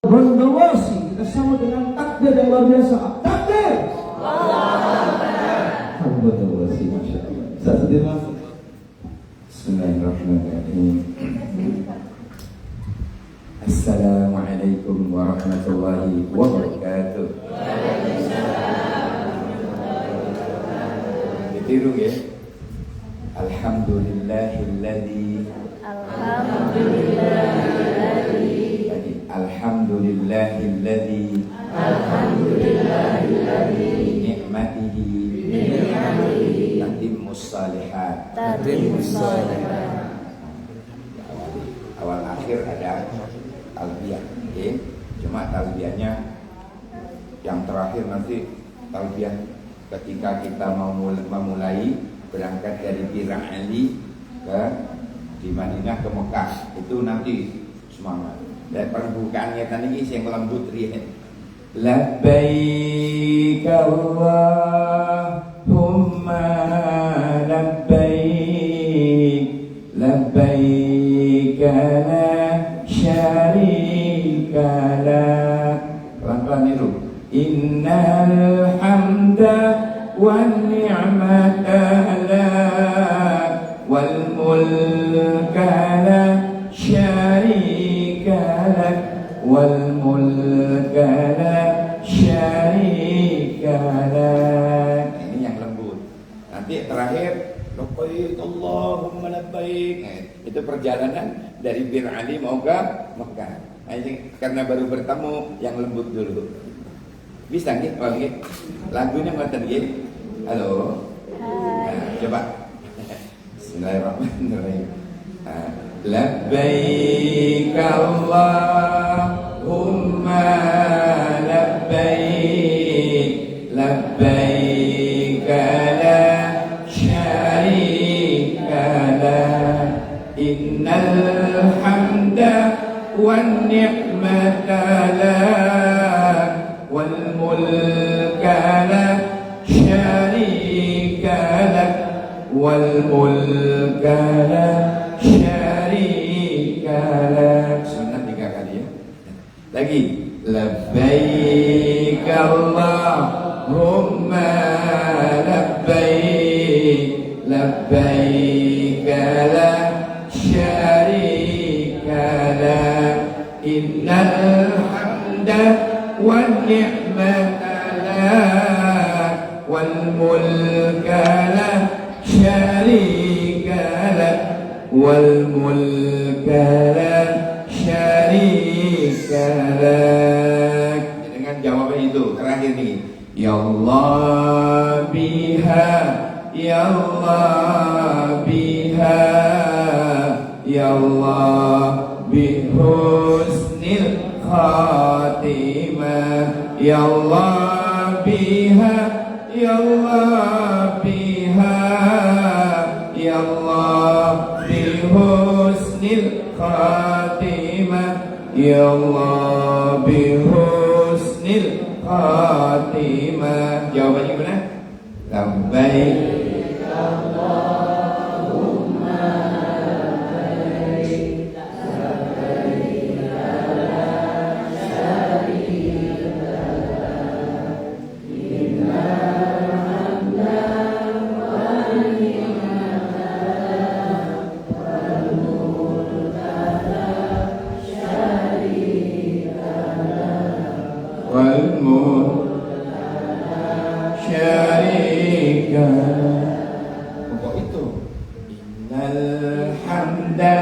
Bernawasi, kita sama dengan takbir yang luar biasa. Takbir. Bernawasi, masya Allah. Satu masuk. Bismillahirrahmanirrahim. Assalamualaikum warahmatullahi wabarakatuh. Ditiru ya. Alhamdulillahilladzi. Alhamdulillahilladzi ni'matihi tatimmus shalihat. Awal akhir ada talbiyah, okay? Cuma talbiyahnya yang terakhir nanti talbiyah ketika kita mau memulai berangkat dari Bir Ali ke di Madinah ke Mekah, itu nanti semangat. Dan pembukaannya tadi yang lembut rian. Labbaik Allahumma labbaik, labbaik la syarika lak. Pelan-pelan itu. Innal hamda wan ni'mata lak wal mulka la syarika lak wal mulka la syarika lak. Ini yang lembut. Nanti terakhir labbaik Allahumma labbaik. Itu perjalanan dari Bir Ali mau ke Mekah. Nah, ini karena baru bertemu yang lembut dulu. Bisa nggih? Oh nggih. Lagunya ngoten nggih. Halo. Nah, coba. Bismillahirrahmanirrahim. Labbaik Allahumma labbaik, labbaik la syarika lak, innal hamda wan ni'mata lak wal mulka la syarika lak wal mulka la syarika lak. Sunnah 3 kali ya. Lagi. Labbaik Allahumma labbaik, labbaik la syarika lak, innal hamda wan ni'mata lak wal mulka la syarika lak wal mulka la syarika lak. Dengan jawaban itu terakhir nih. Ya Allah biha, ya Allah biha, ya Allah bihusnil khatimah, ya Allah biha, ya Allah biha, ya Allah bihusnil khatimah, ya Allah bihusnil khatimah. Jawabannya benar? Labbaik Allahumma labbaik, labbaik la syarika lak, innal hamda wan ni'mata wal mulka la syarika lak wal mulka la syarika lak. Pokok itu. Innal hamda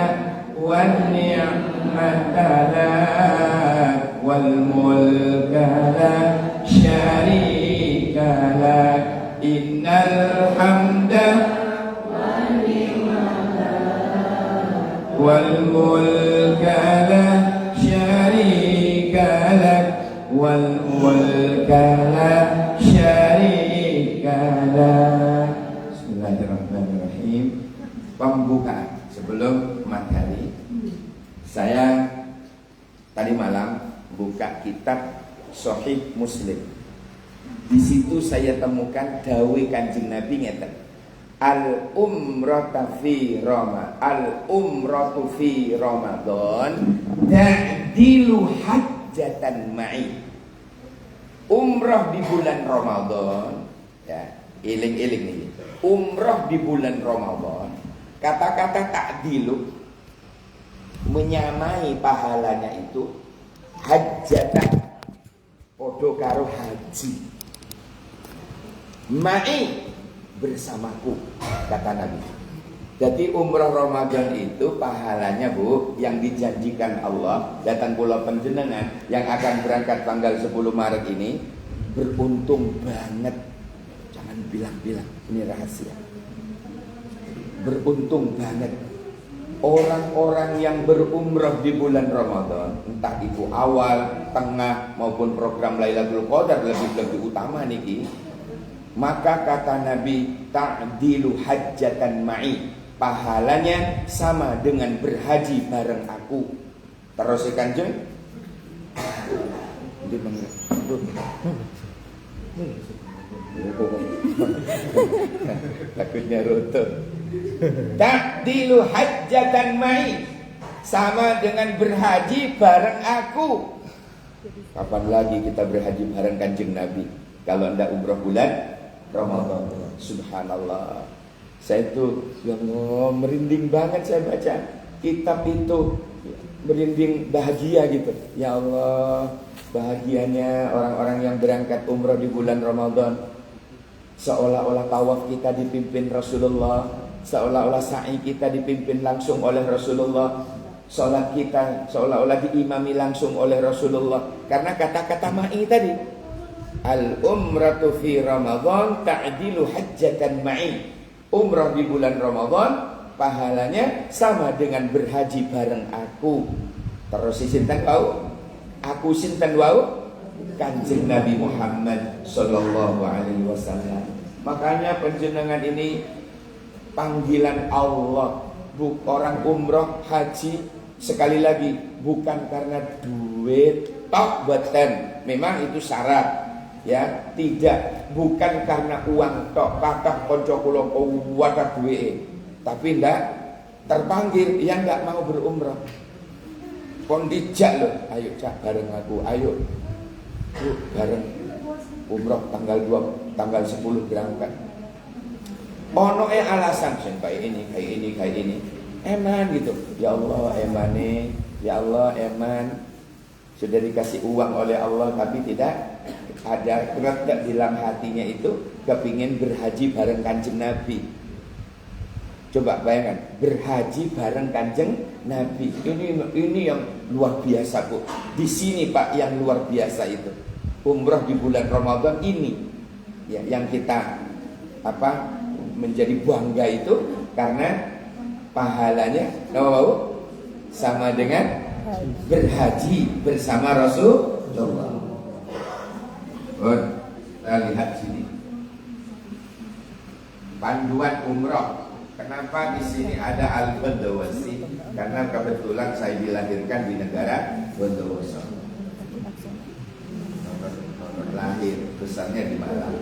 wan ni'mata lak wal mulka la syarika lak, innal hamda wan ni'mata lak wal mulka la syarika lak wal mulka la syarika lak. Bismillahirrahmanirrahim. Pembukaan sebelum materi, saya tadi malam buka kitab Sahih Muslim. Di situ saya temukan dawuh Kanjeng Nabi ngeten. Al-umratu fi Ramadan ta'dilu hajj hajjatan ma'i. Umrah di bulan Ramadan, ya, iling-iling nih. Umrah di bulan Ramadan, kata-kata ta'dilu menyamai pahalanya itu hajjatan podo karo haji. Ma'i bersamaku, kata Nabi. Jadi umrah Ramadan itu pahalanya Bu, yang dijanjikan Allah datang pulau panjenengan yang akan berangkat tanggal 10 Maret ini beruntung banget. Jangan bilang-bilang, ini rahasia. Beruntung banget. Orang-orang yang berumrah di bulan Ramadan, entah itu awal, tengah maupun program Lailatul Qadar lebih utama niki, maka kata Nabi ta'dilu hajjatan ma'i, pahalanya sama dengan berhaji bareng aku. Terus Kanjeng takutnya rutut. Ta'dilu hajjatan ma'i, sama dengan berhaji bareng aku. Kapan lagi kita berhaji bareng Kanjeng Nabi kalau anda umrah bulan Ramadan? Subhanallah. Saya itu ya Allah, merinding banget saya baca kitab itu, merinding bahagia gitu. Ya Allah, bahagianya orang-orang yang berangkat umrah di bulan Ramadan. Seolah-olah tawaf kita dipimpin Rasulullah, seolah-olah sa'i kita dipimpin langsung oleh Rasulullah, salat kita seolah-olah diimami langsung oleh Rasulullah. Karena kata-kata ma'i tadi, al-umratu fi Ramadan ta'dilu hajjatan ma'i. Umrah di bulan Ramadan pahalanya sama dengan berhaji bareng aku. Terus sinten wau? Aku sinten wau? Kanjeng Nabi Muhammad sallallahu alaihi wasallam. Makanya panjenengan ini panggilan Allah. Orang umrah haji sekali lagi bukan karena duit tok boten. Memang itu syarat. Ya, tidak, bukan karena uang tok, kakak konco kula wadah duwe, tapi ndak terpanggil yang nggak mau berumrah. Kon dijak loh, ayo cak bareng aku, ayo yuk bareng umrah tanggal 10 berangkat. Ono alasan kayak ini, eman gitu. Ya Allah emane, ya Allah eman. Sudah dikasih uang oleh Allah tapi tidak ada keretek di dalam hatinya itu kepingin berhaji bareng Kanjeng Nabi. Coba bayangkan, berhaji bareng Kanjeng Nabi. Ini yang luar biasa Bu. Di sini Pak yang luar biasa itu. Umrah di bulan Ramadan ini ya yang kita menjadi bangga itu karena pahalanya sama dengan berhaji bersama Rasulullah. Kita lihat sini panduan umrah. Kenapa di sini ada Al-Bandawasi? Karena kebetulan saya dilahirkan di negara Bondowoso. Lahir besarnya di Malang.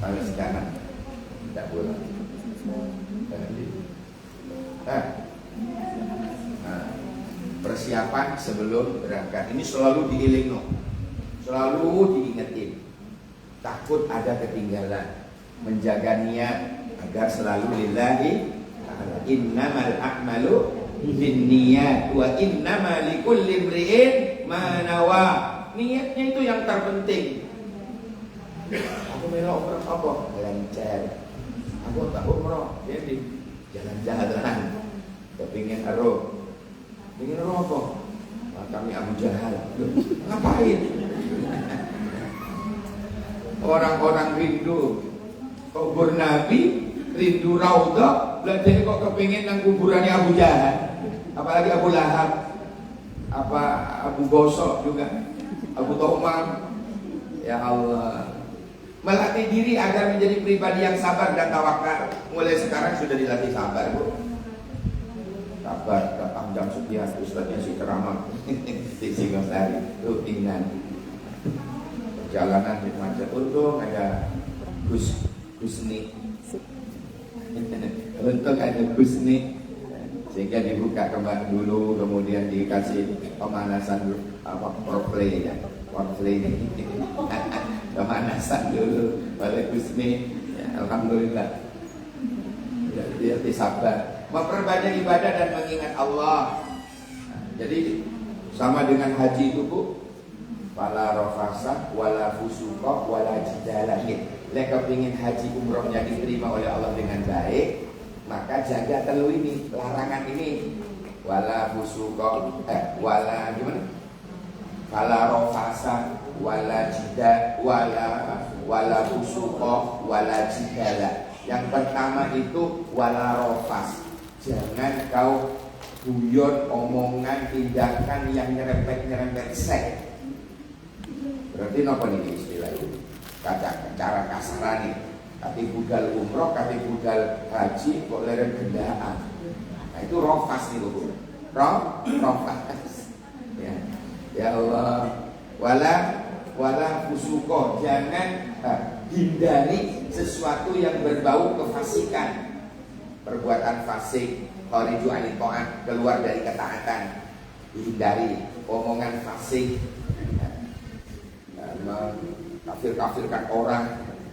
Kalau sekarang tidak boleh. Persiapan sebelum berangkat ini selalu diilingo, selalu diingetin, takut ada ketinggalan, menjaga niat agar selalu lillahi ta'ala. Innamal a'malu binniyat wa innama likulli imri'in ma nawa. Niatnya itu yang terpenting. Aku melo umrah apa? Lancar. Aku tak umrah, jadi jalan-jalan. Kepingin aruh. Ingin apa? Kami Abu Jahal. Ngapain? Orang-orang rindu kubur Nabi, rindu Raudhah, belajar kok kepingin nang kuburannya Abu Jahal. Apalagi Abu Lahab, Abu Gosok juga, Abu Tomam. Ya Allah, melatih diri agar menjadi pribadi yang sabar dan tawakal. Mulai sekarang sudah dilatih sabar Bu. Sabar, datang jam sekian, ustaznya si ceramah di Singosari, rutinan perjalanan di macet. Untung ada Gusni, untung ada Gusni. sehingga dibuka kembali dulu, kemudian dikasih pemanasan foreplay ya, foreplay pemanasan dulu oleh Gusmi ya, alhamdulillah dia sabar, memperbanyak ibadah dan mengingat Allah. Jadi sama dengan haji itu Bu, wala rafasa wala fusuqa wala jidala. Lek kepingin haji umrohnya diterima oleh Allah dengan baik, maka jaga telu ini, larangan ini. Wala fusuqa wala gimana? Wala rafasa wala jida wala fusuqa wala jidala. Yang pertama itu wala rafas. Jangan kau guyon, omongan, tindakan yang nyerempet-nyerempet seks. Berarti apa nih istilah itu? Cara kasaran nih. Tapi budal umroh, tapi budal haji kok leren gendaan. Nah itu rofas nih Bu. Rofas. Ya Allah. Wala fusuko. Jangan hindari sesuatu yang berbau kefasikan. Perbuatan fasik, khariju anit ta'at, keluar dari ketaatan, dihindari. Omongan fasik, kafir-kafirkan orang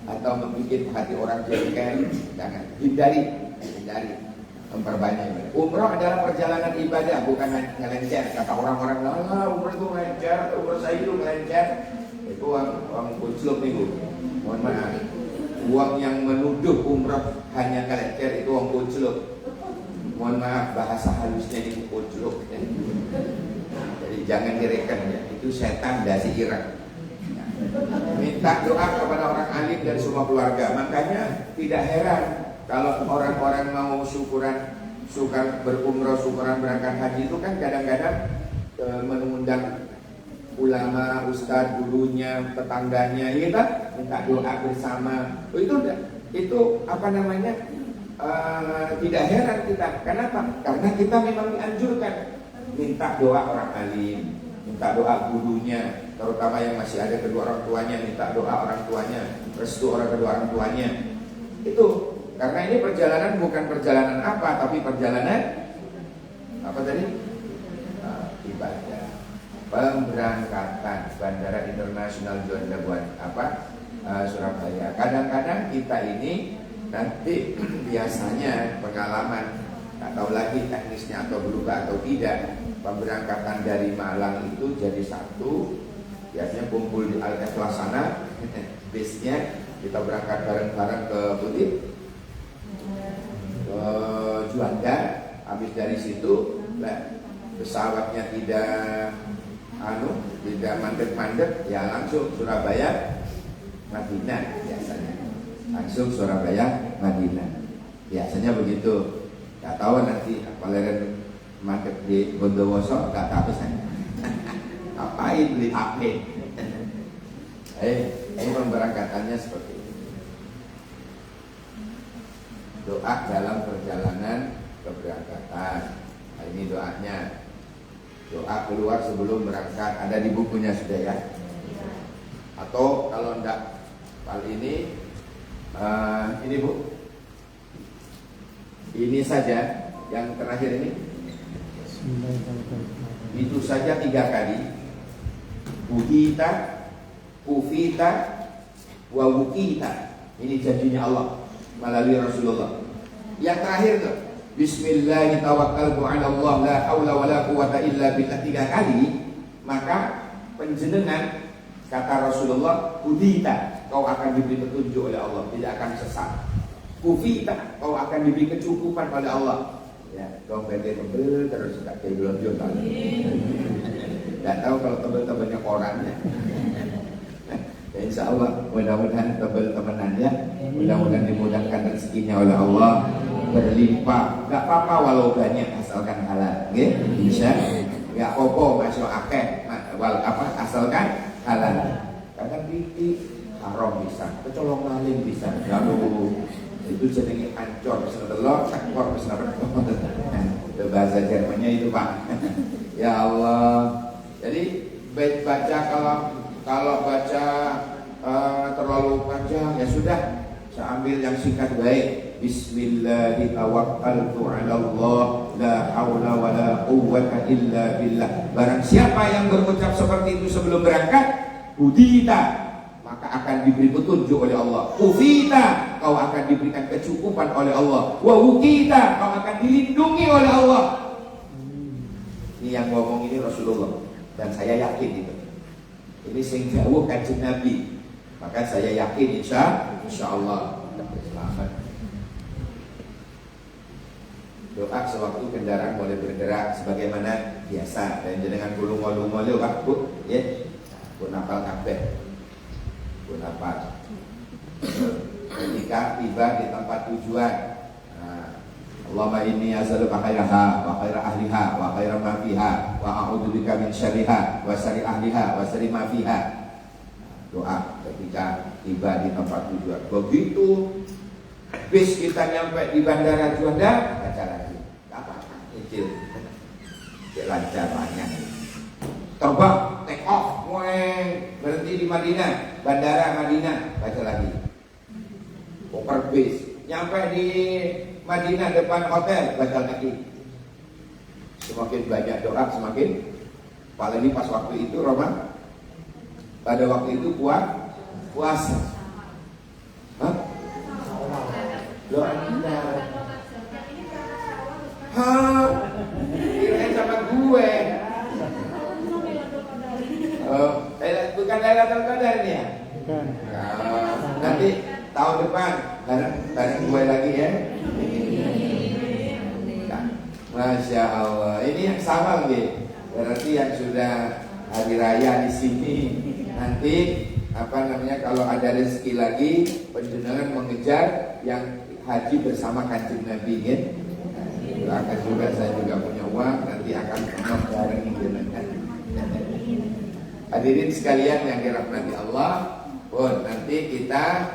atau membuat hati orang jengkel, jangan, hindari. Memperbanyak. Umroh adalah perjalanan ibadah, bukan ngelencer. Kata orang-orang, umroh itu ngelencer, umroh saya itu ngelencer. Itu uang kucluk nih Bu. Mohon maaf. Uang yang menuduh umroh hanya ngelencer itu uang kucluk. Mohon maaf, bahasa halusnya ini kucluk. Jadi jangan direken ya. Itu setan dasi Irak. Minta doa kepada orang alim dan semua keluarga. Makanya tidak heran kalau orang-orang mau suka berumroh, syukuran berangkat haji itu kan kadang-kadang mengundang ulama, ustadz, gurunya, tetangganya, ya kan? Minta doa bersama. Itu apa namanya? Tidak heran kita. Kenapa? Karena kita memang dianjurkan minta doa orang alim, minta doa gurunya, terutama yang masih ada kedua orang tuanya, minta doa orang tuanya, restu orang kedua orang tuanya. Itu karena ini perjalanan bukan perjalanan apa, tapi perjalanan apa tadi? Ibadah. Pemberangkatan Bandara Internasional Juanda buat Surabaya. Kadang-kadang kita ini nanti biasanya pengalaman, tak tahu lagi teknisnya atau berubah atau tidak. Pemberangkatan dari Malang itu jadi satu, biasanya kumpul di Al-Ikhlas sana, base-nya kita berangkat bareng-bareng ke Putih, ke Juanda. Habis dari situ pesawatnya tidak mandek-mandek, ya langsung Surabaya Madinah biasanya. Langsung Surabaya Madinah. Biasanya begitu. Gak tahu nanti apalagi mandek di Bondowoso, gak tahu saya. Ngapain beli HP? Ini pemberangkatannya seperti ini. Doa dalam perjalanan keberangkatan. Nah, ini doanya. Doa keluar sebelum berangkat, ada di bukunya sudah ya. Atau kalau enggak kali ini Bu, ini saja yang terakhir ini. Itu saja 3 kali. Buhita, ufita, wa wukita. Ini janjinya Allah melalui Rasulullah. Yang terakhir tuh, Bismillahirrahmanirrahim, la haula wa la quwata illa billah 3 kali. Maka penjenengan, kata Rasulullah, hudita, kau akan diberi petunjuk oleh Allah, tidak akan sesat. Kufita, kau akan diberi kecukupan oleh Allah. Ya, kau tebel terus tak belum jual. Tidak tahu kalau tebel-tebelnya korannya. Ya, insya Allah mudah-mudahan tebel temenan ya. Mudah-mudahan dimudahkan rezekinya oleh Allah, berlimpah. Gak apa-apa walau banyak asalkan halal. Oke? Bisa. Gak apa-apa masuk akeh asalkan halal. Kadang titik haram bisa, kecolong maling bisa. Lalu itu jenenge ancor bisa telur, sakor bisa itu bahasa Jermannya itu Pak. Ya Allah. Jadi baca kalau baca terlalu panjang ya sudah, saya ambil yang singkat baik. Bismillahi tawakkaltu 'ala Allah la haula wala quwwata illa billah. Barang siapa yang berucap seperti itu sebelum berangkat, hudita, maka akan diberi petunjuk oleh Allah. Ufita, kau akan diberikan kecukupan oleh Allah. Wa wukita, kau akan dilindungi oleh Allah. Ini yang ngomong ini Rasulullah, dan saya yakin itu. Ini sing jauh Kanjeng Nabi. Maka saya yakin insya Allah selamat. Doa sewaktu kendaraan mulai bergerak sebagaimana biasa, dan jangan bulung-bulung waktu ya. Pun hafal kabeh. Pun hafal. Ketika tiba di tempat tujuan, Allahumma inni as'aluka khairaha wa khaira ahliha wa khaira ma fiha wa a'udzubika min syarriha wa syarri ahliha wa syarri ma fiha. Doa ketika tiba di tempat tujuan. Begitu bis kita nyampe di bandara Juanda, baca lagi. Apa-apa, kecil, lancar banyak. Terbang, take off, berhenti di Madinah, bandara Madinah, baca lagi. Over bis, nyampe di Madinah depan hotel, baca lagi. Semakin banyak doa, semakin. Apalagi pas waktu itu Ramadan. Pada waktu itu puasa. Hah? Loh, kirain sama gue. Bukan Lailatul Qadar ini ya? Bukan. Nanti tahun depan bareng gue lagi ya. Masya Allah. Ini yang sama nih. Berarti yang sudah hari raya di sini. Nanti kalau ada rezeki lagi, penjenengan mengejar yang haji bersama Kanjeng Nabi ya. Akan juga saya juga punya uang, nanti akan bareng jenengan. Hadirin sekalian yang dirahmati Allah, pun nanti kita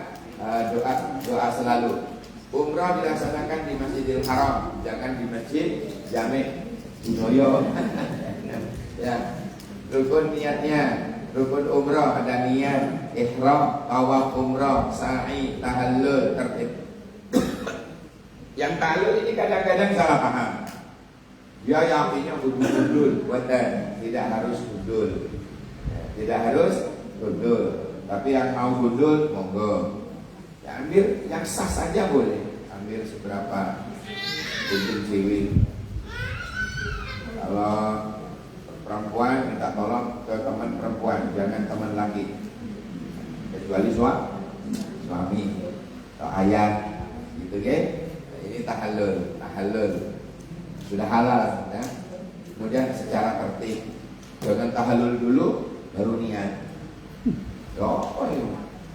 doa selalu. Umrah dilaksanakan di Masjidil Haram, jangan di Masjid Jami' Bunoyo. Ya, rukun niatnya. Rukun umrah ada niat, ihram, tawaf umrah, sa'i, tahallul, tertib. Yang tahallul ini kadang-kadang salah paham. Dia yakinnya hudul, buatan, tidak harus hudul. Tidak harus hudul. Tapi yang mau hudul, monggo. Ya, ambil yang sah saja boleh. Ambil seberapa hudul ciwi. Kalau perempuan minta tolong ke teman perempuan, jangan teman laki, kecuali suami atau ayah, gitu ya. Ini tahallul sudah halal ya. Kemudian secara tertib, jangan tahallul dulu baru niat.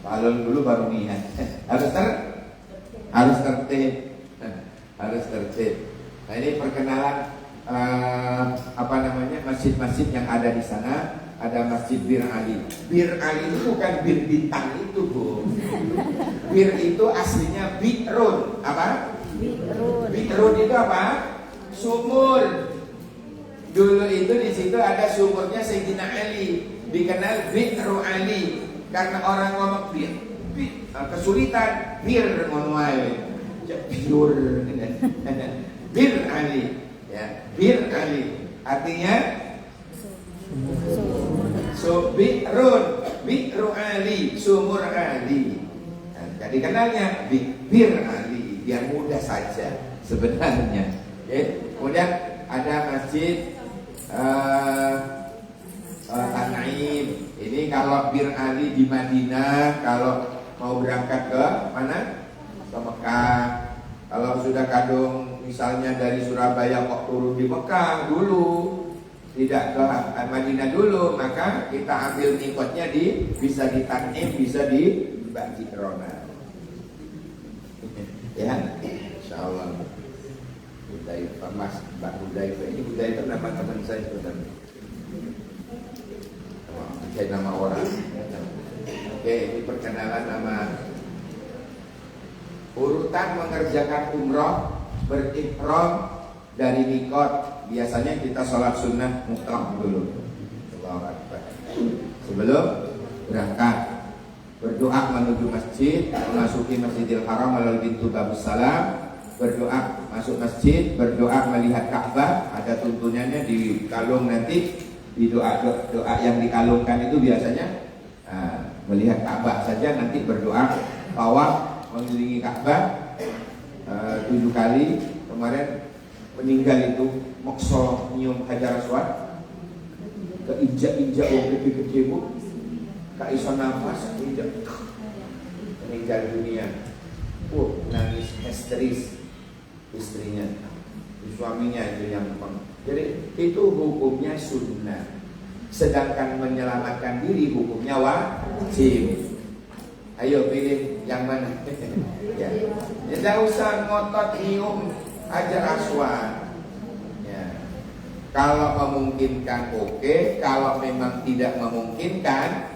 Tahallul dulu baru niat. Harus tertib. Nah, ini perkenalan masjid-masjid yang ada di sana. Ada Masjid Bir Ali. Bir Ali itu bukan bir bintang itu, Bu. Bir itu aslinya bi'run. Apa? Bi'run itu apa? Sumur. Dulu itu di situ ada sumurnya Sayyidina Ali, dikenal Bi'ru Ali. Karena orang ngomong kesulitan, bir ngono ae. Bir Ali. Ya, Bir Ali artinya Bi'ru Ali, sumur Ali. Nah, jadi kenalnya Bir Ali, biar mudah saja sebenarnya. Kemudian ada Masjid An-Naim. Ini kalau Bir Ali di Madinah, kalau mau berangkat ke mana? Ke Mekah. Kalau sudah kadung misalnya dari Surabaya kok turun di Mekah dulu, tidak ke Madinah dulu, maka kita ambil mikotnya bisa di Tanim, bisa di Bajirona. Ya, insyaallah. Hudzaifah, Mas Mbak Hudzaifah, ini Hudzaifah nama teman saya sebenarnya. Saya nama orang. Oke, ini perkenalan nama. Urutan mengerjakan umroh, berihram dari mikot. Biasanya kita sholat sunnah mutlak dulu. Allahu Akbar. Sebelum berangkat berdoa menuju masjid, memasuki Masjidil Haram melalui pintu Babus Salam, berdoa masuk masjid, berdoa melihat Ka'bah, ada tuntunannya di kalung nanti, di doa yang dikalungkan itu biasanya melihat Ka'bah saja, nanti berdoa tawaf mengelilingi Ka'bah 7 kali. Kemarin meninggal itu mokso nyium Hajar Aswad, keinjak-injak wong gede-gede bu, gak iso nafas, injak, meninggal dunia. Nangis histeris istrinya, suaminya itu yang jadi itu hukumnya sunnah, sedangkan menyelamatkan diri hukumnya wajib. Ayo pilih yang mana? Ya, tidak usah ngotot nyium Hajar Aswad. Ya. Kalau memungkinkan oke, kalau memang tidak memungkinkan,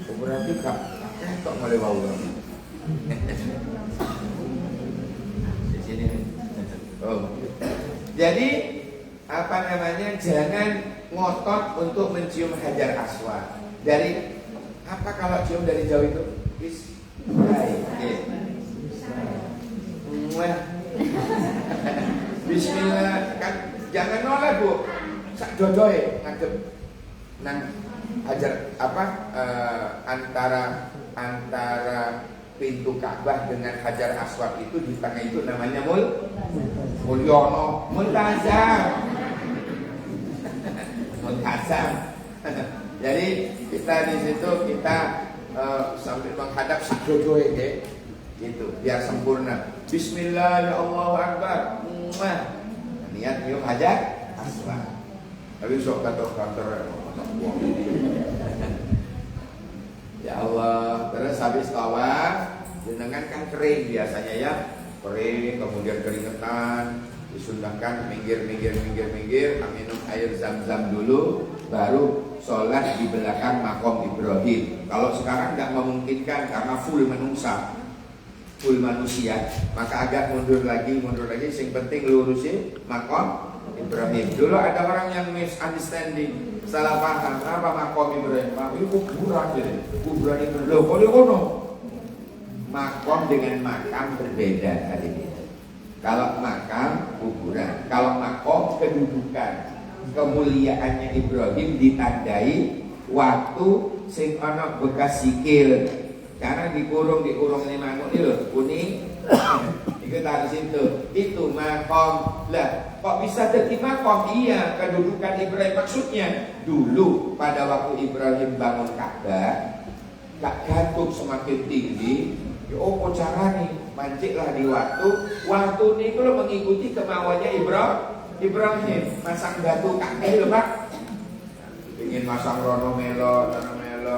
ya, berarti kok mulai bau. Jadi apa namanya, jangan ngotot untuk mencium Hajar Aswad. Dari apa kalau cium dari jauh itu? Bismillah, kan jangan nolak bu. Sak dodoe ngadep nang Hajar antara pintu Ka'bah dengan Hajar Aswad itu di tengah itu namanya mulyono, multazam. Jadi kita di situ kita sambil menghadap sadodoe gitu, biar sempurna. Bismillah, ya Allahu Akbar. Niat nyium Hajar Aswad. Tapi sok kantor ya Allah. Terus habis tawaf, jenengan kan kering biasanya ya, kering, kemudian keringetan, disundahkan minggir, minum air zam-zam dulu, baru sholat di belakang makom Ibrahim. Kalau sekarang nggak memungkinkan karena full manusia, maka agak mundur lagi. Yang penting lurusin makom Ibrahim. Dulu ada orang yang misunderstanding, salah paham apa makom Ibrahim. Itu kuburan jadi. Kuburan itu loh, kono. Makom dengan makam berbeda hari ini. Kalau makam kuburan, kalau makom kedudukan. Kemuliaannya Ibrahim ditandai waktu sing ana bekas sikil. Karena dikurung ini manuk itu kuning. Itu dari situ. Itu makom. Lah, kok bisa jadi makom? Iya, kedudukan Ibrahim. Maksudnya dulu pada waktu Ibrahim bangun Ka'bah, gak gantung semakin tinggi. Oh, caranya manciklah di waktu ini kalau mengikuti kemauannya Ibrahim masang batu kakek lho Pak. Ingin masang rono melok,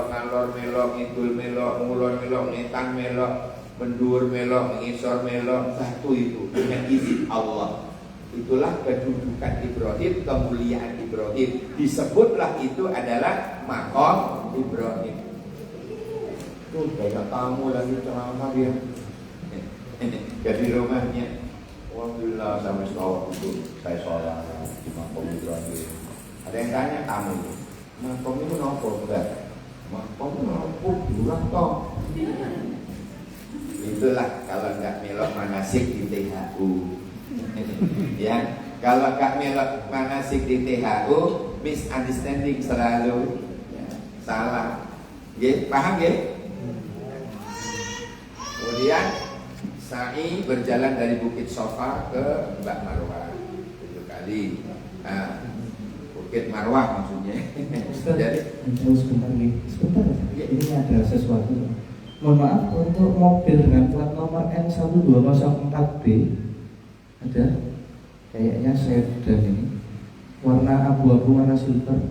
ngalor melok, ngidul melok, ngulon melok, ngetan melok, mendur melok, mengisor melok, batu itu dengan izin Allah. Itulah kedudukan Ibrahim, kemuliaan Ibrahim. Disebutlah itu adalah makom Ibrahim. Tuh banyak tamu lagi ceramah dia. Jadi rumahnya. Alhamdulillah sampai setahun itu saya sholat di makom Ibrahim. Ada yang tanya tamu, makom itu nopo enggak? Makom itu nopo burak toh. Itulah kalau enggak melok manasik di THU. Ya, kalau enggak melok manasik di THU, misunderstanding selalu ya, salah. Paham ya? Kemudian sa'i berjalan dari Bukit Sofa ke Mbak Marwah 7 kali. Bukit Marwah maksudnya. Jadi sebentar. Ini ada sesuatu. Mohon maaf, untuk mobil dengan plat nomor N1204B ada kayaknya sedan ini, warna abu-abu, warna silver.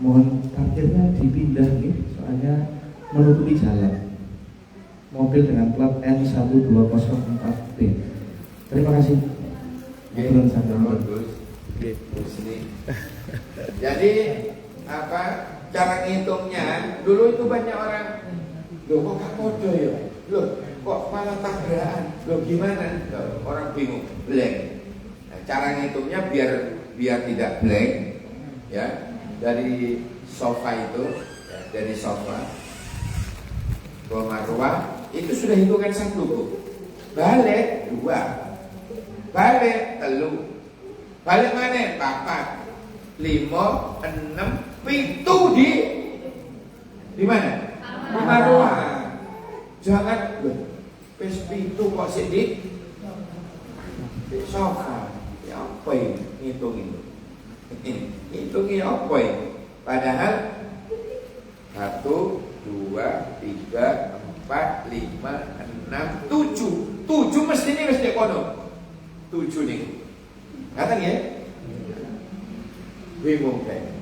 Mohon parkirnya dipindah nih, soalnya menutupi jalan. Mobil dengan plat N1204B. Terima kasih. Jadi apa cara ngitungnya? Dulu itu banyak orang, loh kok gak podo ya? Loh kok malah tabrakan? Loh gimana? Loh, orang bingung, blank. Nah, cara ngitungnya biar tidak blank, ya, dari sofa itu, ya, dari sofa Safa Marwah itu sudah hitungan satu Bu. Balik 2, balik 3, balik mana? 4, 5, 6, 7 di mana? Di Marwah. Jangan wis 7 kok sik di Safa. Ya apa ini? Hitung itu. Hitungnya apa ini? Padahal 1, 2, 3, 4, 5, 6, 7. 7 mestinya mesti kono. 7 nih. Kata ya? Bingung kayak.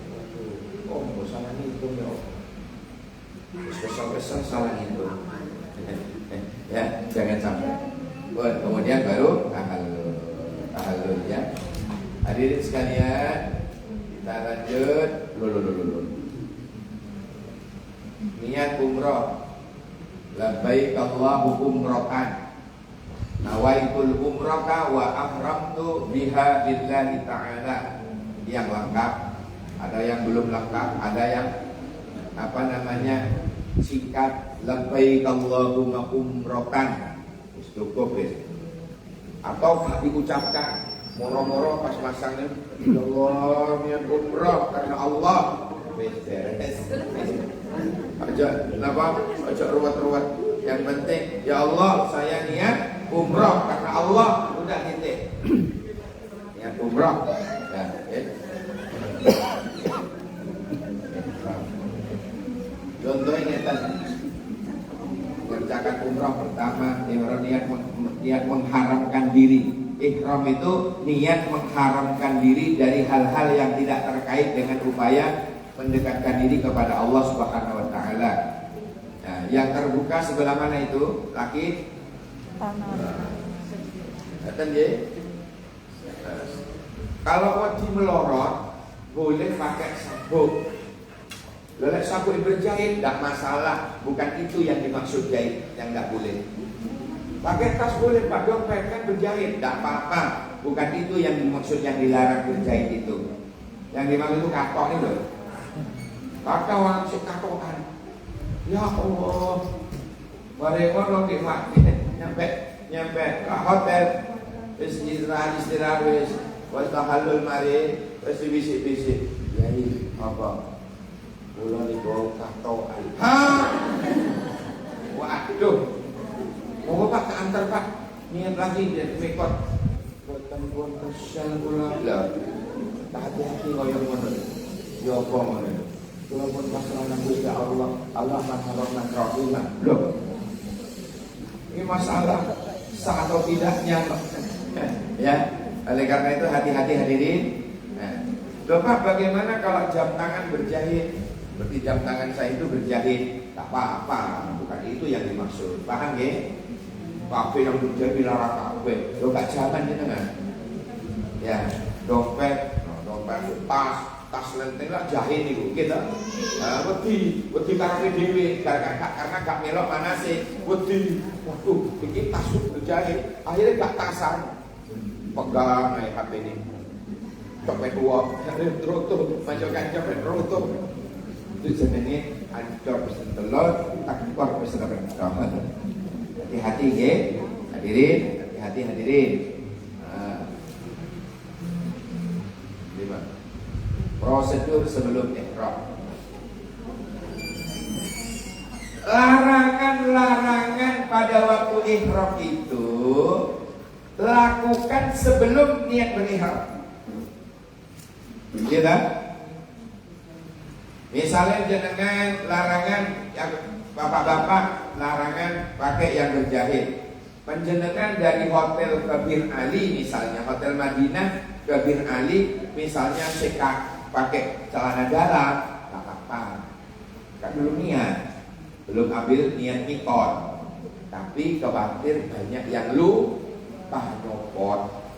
Oh, mau salah hitung ya. Kesal-kesal salah hitung. Ya, jangan sampai. Kemudian baru tahallul ya. Hadirin sekalian, kita lanjut. Niat umrah. Labbaik Allahumma umratan. Nawaitul umrata wa ahramtu biha lillahi ta'ala. Yang lengkap, ada yang belum lengkap, ada yang singkat. Labbaik Allahumma umratan. Cukup wis. Atau diucapkan moro-moro pas masangnya, ya Allah niat umrah karena Allah. Wis beres. Aja ruwet-ruwet. Yang penting ya Allah saya niat umrah karena Allah, udah titik. Niat umrah. Ya, contohnya ngeten. Mengerjakan umrah pertama, niat mengharamkan diri. Ihram itu niat mengharamkan diri dari hal-hal yang tidak terkait dengan upaya mendekatkan diri kepada Allah Subhanahu wa taala. Nah, yang terbuka sebelah mana itu? Laki? Kalau wadi melorot boleh pakai sabuk. Lelek sabuk berjahit tidak masalah, bukan itu yang dimaksud jahit, yang tidak boleh. Pakai tas boleh, Pak, dompet kan berjahit, tidak apa-apa, bukan itu yang dimaksud, yang dilarang berjahit itu. Yang dimaksud itu katok ini loh. Katok langsung katokan. Ya Allah, mereka dong nyampe ke hotel, istirahat, was tahallul mari, was bisik-bisik. Ya ini apa? Pulau di bawah katokan. Waduh, mau Pak antar Pak, niat lagi dia mekot. Buatan pun kesal pulang. Lah, hati-hati kau yang mana? Ya apa mana? Kalau pun pasrah Gusti Allah, Allah maha rahimah. Loh, ini masalah sah atau tidaknya, ya. Oleh karena itu hati-hati hadirin. Loh Pak, bagaimana kalau jam tangan berjahit? Seperti jam tangan saya itu berjahit, tak apa-apa, bukan itu yang dimaksud. Paham ya? Kafe yang berjahit dilarang kafe. Lo gak zaman gitu kan? Ya, dompet, tas lenteng lah jahit itu, gitu. Wedi karena dewi, karena gak melok mana sih? Wedi, waduh, bikin tas berjahit, akhirnya gak tasan, pegang naik HP ini. Copet dua, roto, majokan copet roto. Itu jenenge ancor pesen telur, takbor pesen rendang. Hati-hati ya, hadirin, hati-hati hadirin. Prosedur sebelum ihram. Larangan-larangan pada waktu ihram itu lakukan sebelum niat berihram. Iya tak? Misalnya jenengan larangan yang bapak-bapak larangan pakai yang berjahit. Penjenengan dari hotel ke Bir Ali misalnya, hotel Madinah ke Bir Ali misalnya sekak pakai celana dalam, tak apa-apa. Kan belum niat, belum ambil niat mikot. Tapi khawatir banyak yang lupa nyopot.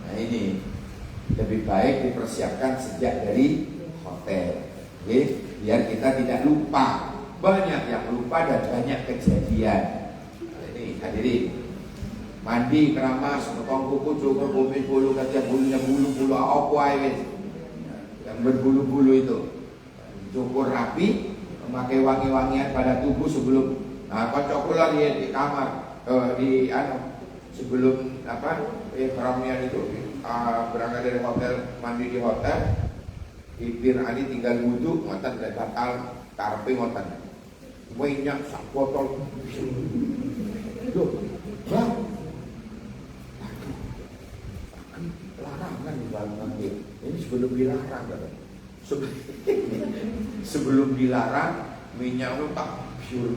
Nah ini lebih baik dipersiapkan sejak dari hotel. Oke, biar kita tidak lupa. Banyak yang lupa dan banyak kejadian. Ini hadirin, mandi keramas, potong kuku, cukur bumi bulu, kacang bulunya bulu apa aja yang berbulu-bulu itu, cukur rapi, memakai wangi-wangian pada tubuh sebelum Nah, kocok pula di kamar, di sebelum ihramnya itu berangkat dari hotel, mandi di hotel, Ibn Ali tinggal wudhu, ngoten dan batal karpe ngoten. Minyak sak botol. Loh, bang, larangan di dalam ini sebelum dilarang kan? Sebelum dilarang minyak itu tak pure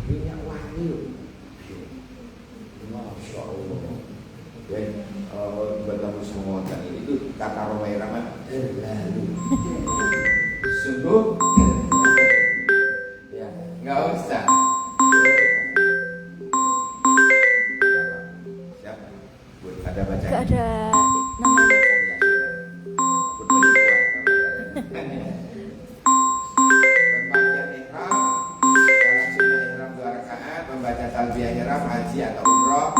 minyak wangi loh. Masya Allah. Dan bertemu semua tadi itu kata Romai Rahman terlalu sungguh ya nggak usah. Siapa? Ada bacaan? Gak ada namanya. Berpakaian ihram dalam sunnah ihram 2 rakaat, membaca talbiyah ihram haji atau umroh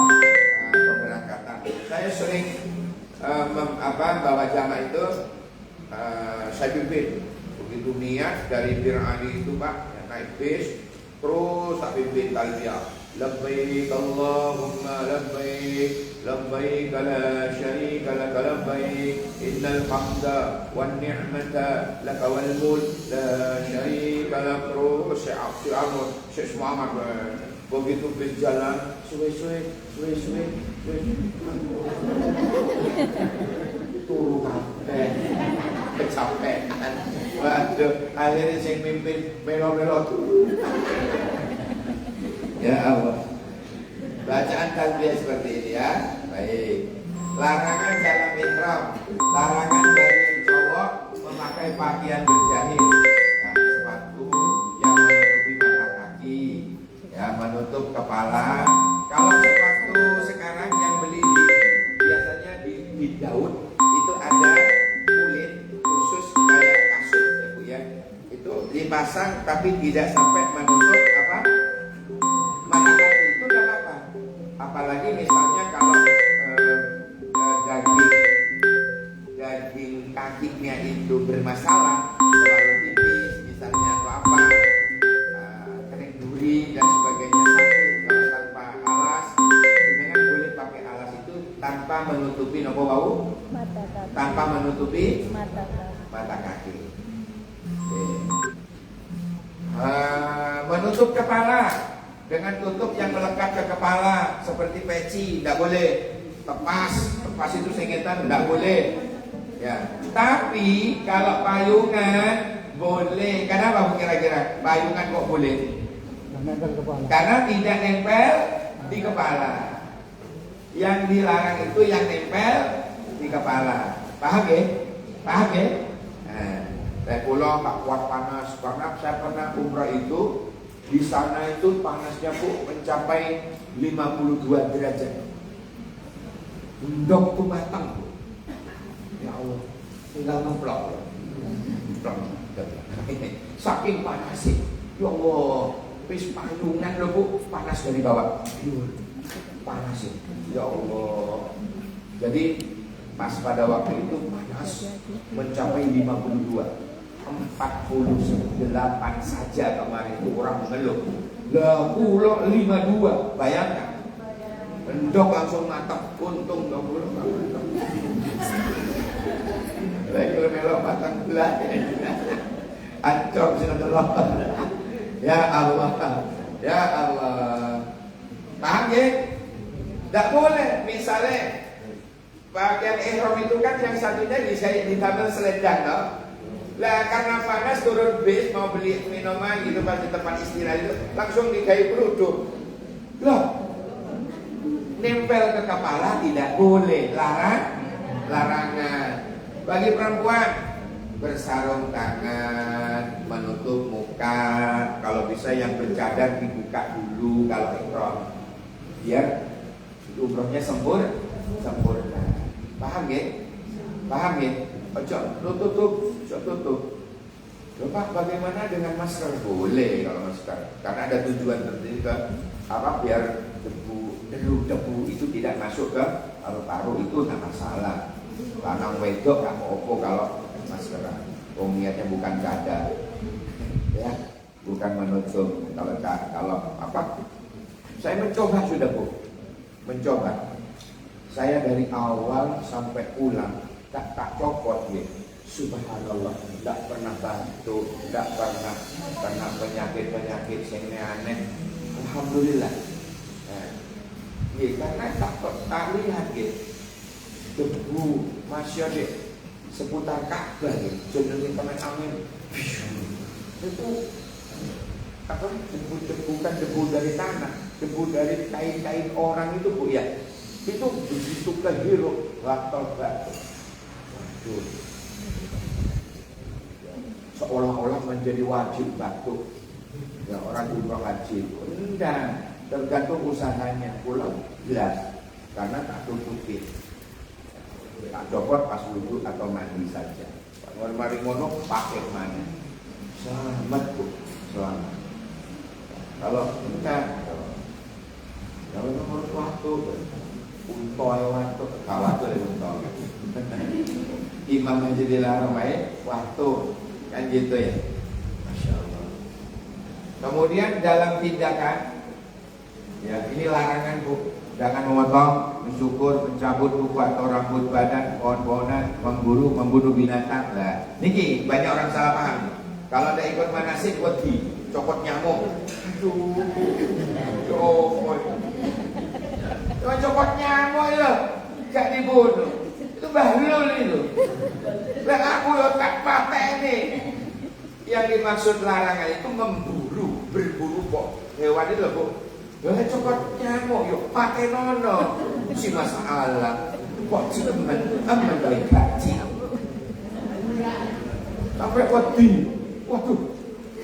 pemberangkatan. Saya sering bawa jamaah itu saya pimpin. Begitu niat dari Bir Ali itu Pak naik bis terus tak pimpin talbiyah. Labbaik Allahumma labbaik labbaik la syarika lak labbaik innal hamda wan ni'mata lak wal mulk la syarika lak. Terus Syekh Muhammad begitu bis jalan suwe turu kabeh kecapean. Waduh, akhirnya sing mimpin melo-melo turu. Ya Allah. Bacaan talbiyah seperti ini ya. Baik. Larangan dalam ihram. Larangan bagi cowok memakai pakaian berjahit. Ya, sepatu yang menutupi mata kaki, ya menutup kepala. Kalau sepatu sekarang yang beli biasanya di Daud itu ada kulit khusus kayak kasut ya Bu ya. Itu dipasang tapi tidak sampai menutup mata kaki, itu tidak apa-apa. Apalagi misalnya kalau daging kakinya itu bermasalah, terlalu tipis misalnya atau apa, kering duri dan sebagainya sakit, kalau tanpa alas, dengan boleh pakai alas itu tanpa menutupi nopo bau, tanpa menutupi mata kaki. Menutup kepala dengan tutup yang melekat ke kepala seperti peci, tidak boleh. Tepas itu sengetan, tidak boleh. Ya, tapi kalau payungan boleh. Kenapa kira-kira payungan kok boleh? Karena tidak nempel di kepala. Yang dilarang itu yang nempel di kepala. Paham ya? Paham ya? Nah, saya pulang tak kuat panas karena saya pernah umrah itu. Di sana itu panasnya Bu mencapai 52 derajat. Endok itu matang Bu. Ya Allah, tinggal ngeplok. Saking panasnya. Ya Allah, wis payungan loh Bu, panas dari bawah. Panas ya Allah. Jadi pas pada waktu itu panas mencapai 52. 48 saja kemarin itu orang mengeluh. Lah pulau 52, bayangkan. Endok langsung matang, untung dong pulau matang. Lagi melok matang belah. Ancor sini telok. Ya Allah, ya Allah. Paham ya? Tidak boleh misalnya pakaian ihram itu kan yang satunya ditambah selendang toh. Lah karena panas turun bis mau beli minuman gitu pas di tempat istirahat itu langsung digawe kerudung. Loh, nempel ke kepala tidak boleh, larangan. Bagi perempuan bersarung tangan, menutup muka, kalau bisa yang bercadar dibuka dulu kalau ihram. Biar umrohnya sempurna. Paham ya? Paham ya? Ojo tutup. Loh Pak, bagaimana dengan masker? Boleh kalau masker, karena ada tujuan tertentu biar debu itu tidak masuk ke paru-paru, itu tidak masalah. Lanang wedok nggak apa-apa kalau masker. Niatnya bukan cadar, ya, bukan menutup. Kalau apa? Saya mencoba sudah Bu, mencoba. Saya dari awal sampai pulang tak copot gitu. Subhanallah, tidak pernah bantu, tidak pernah kena penyakit yang aneh. Alhamdulillah. Nah, ya, karena tak lihat gitu. Debu masya deh seputar Ka'bah gitu. Jenenge pemain angin. Itu apa? Debu bukan debu dari tanah, debu dari kain-kain orang itu Bu ya. Itu begitu kehirup batok. Waduh. Seolah-olah menjadi wajib batuk. Ya orang umrah haji. Enggak, tergantung usahanya. Pulau jelas karena tak tutupi. Tak copot pas wudhu atau mandi saja. Kalau mari ngono pakai mana? Selamat Bu, selamat. Kalau enggak, kalau nomor waktu untoy waktu khawatir untoy. Imam aja dilarang waktu kan gitu ya. Masya Allah. Kemudian dalam tindakan, ya ini larangan Bu. Jangan memotong, mencukur, mencabut kuku atau rambut badan, pohon-pohonan, membunuh binatang. Nah, niki banyak orang salah paham. Kalau ada ikut manasik, wedi, copot nyamuk. Aduh, cuma copot nyamuk itu, gak dibunuh. Itu bahlul itu. Dan aku tak pakai ini. Yang dimaksud larangan itu berburu kok hewan itu Bu. Copot nyamuk yuk pakai nono si masalah kok cuman aman dari gaji sampai wedi. Waduh,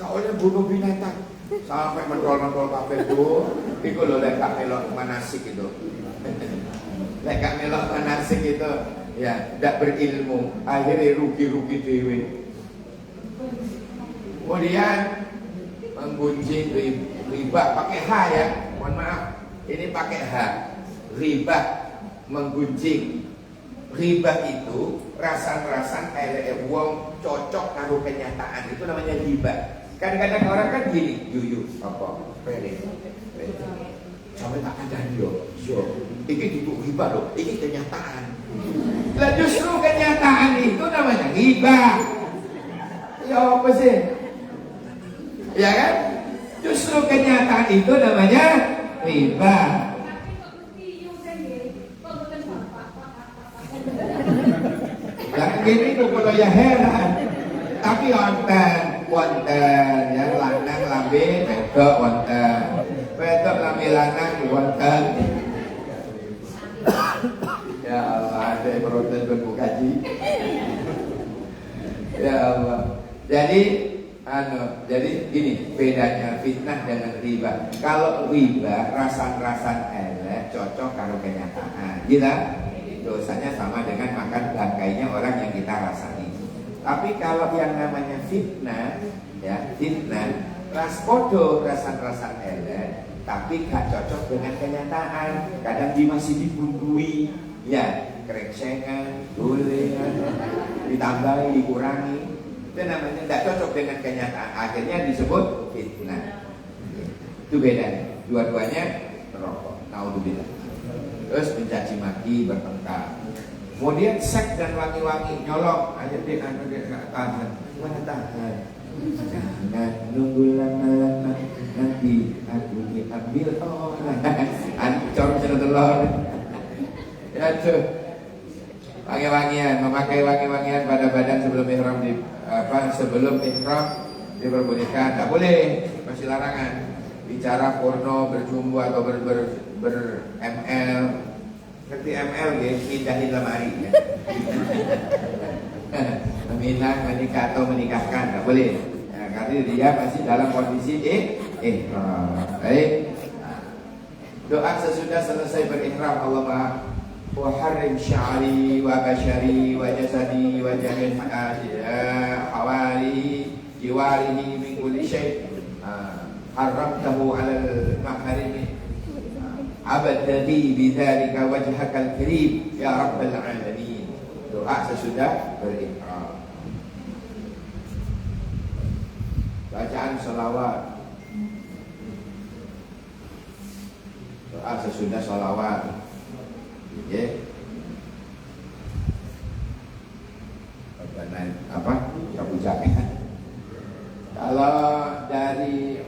kau ini bunuh binatang sampai mentol kabeh Bu. Iku lho lek gak melok manasik itu. Lek gak melok manasik itu ya ndak berilmu, akhirnya rugi dewe. Kemudian menggunjing riba pakai H ya, mohon maaf ini pakai H. Riba menggunjing. Riba itu rasan-rasan elek wong cocok karo kenyataan, itu namanya riba. Kadang-kadang orang kan gini, yuyu apa pede sampai tak ada yo ini duduk riba loh, ini kenyataan. Lah justru kenyataan itu namanya riba. Ya apa sih? Ya kan? Justru kenyataan itu namanya riba. Yang gini itu kalau ya heran. Tapi wonten ya lanang lambe wedok wonten. Wedok lambe lanang wonten. Ya Allah, ada protes berbukaji. Ya Allah. Jadi gini bedanya fitnah dengan riba. Kalau riba rasan-rasan elek cocok karo kenyataan, gila dosanya sama dengan makan bangkainya orang yang kita rasani. Tapi kalau yang namanya fitnah, ya fitnah raspodo rasan-rasan elek, tapi gak cocok dengan kenyataan. Kadang dia masih dibumbui, ya kereksengan, boleh, ditambahi, dikurangi. Itu namanya tidak cocok dengan kenyataan. Akhirnya disebut fitnah. Itu bedanya. Dua-duanya merokok. Naudzubillah. Terus mencaci maki, bertengkar. Kemudian seks dan wangi-wangi, nyolong. Aja dia nggak tahan. Mana tahan? Jangan nunggu lama-lama. Nanti aku diambil orang. Ancor telur. Ya tuh. Wangi-wangian, memakai wangi-wangian pada badan sebelum ihram sebelum ihram diperbolehkan. Tak boleh, masih larangan. Bicara porno, berjumbu atau ber-ML. Ngerti ML guys, pindahin lemari ya. Meminang, menikah atau menikahkan, tak boleh. Ya, karena dia masih dalam kondisi baik. Doa sesudah selesai berihram, Allah wa harrim sya'ri wa bashari wa jasadi wa jahil hawari jiwarihi min kulli syai' haramtahu 'alal maharimi abadani bidzalika wajhakal karim ya rabbal alamin. Doa sesudah berihram. bacaan sholawat. Doa sesudah sholawat. Oke. Apa? Kabujanya. Kalau dari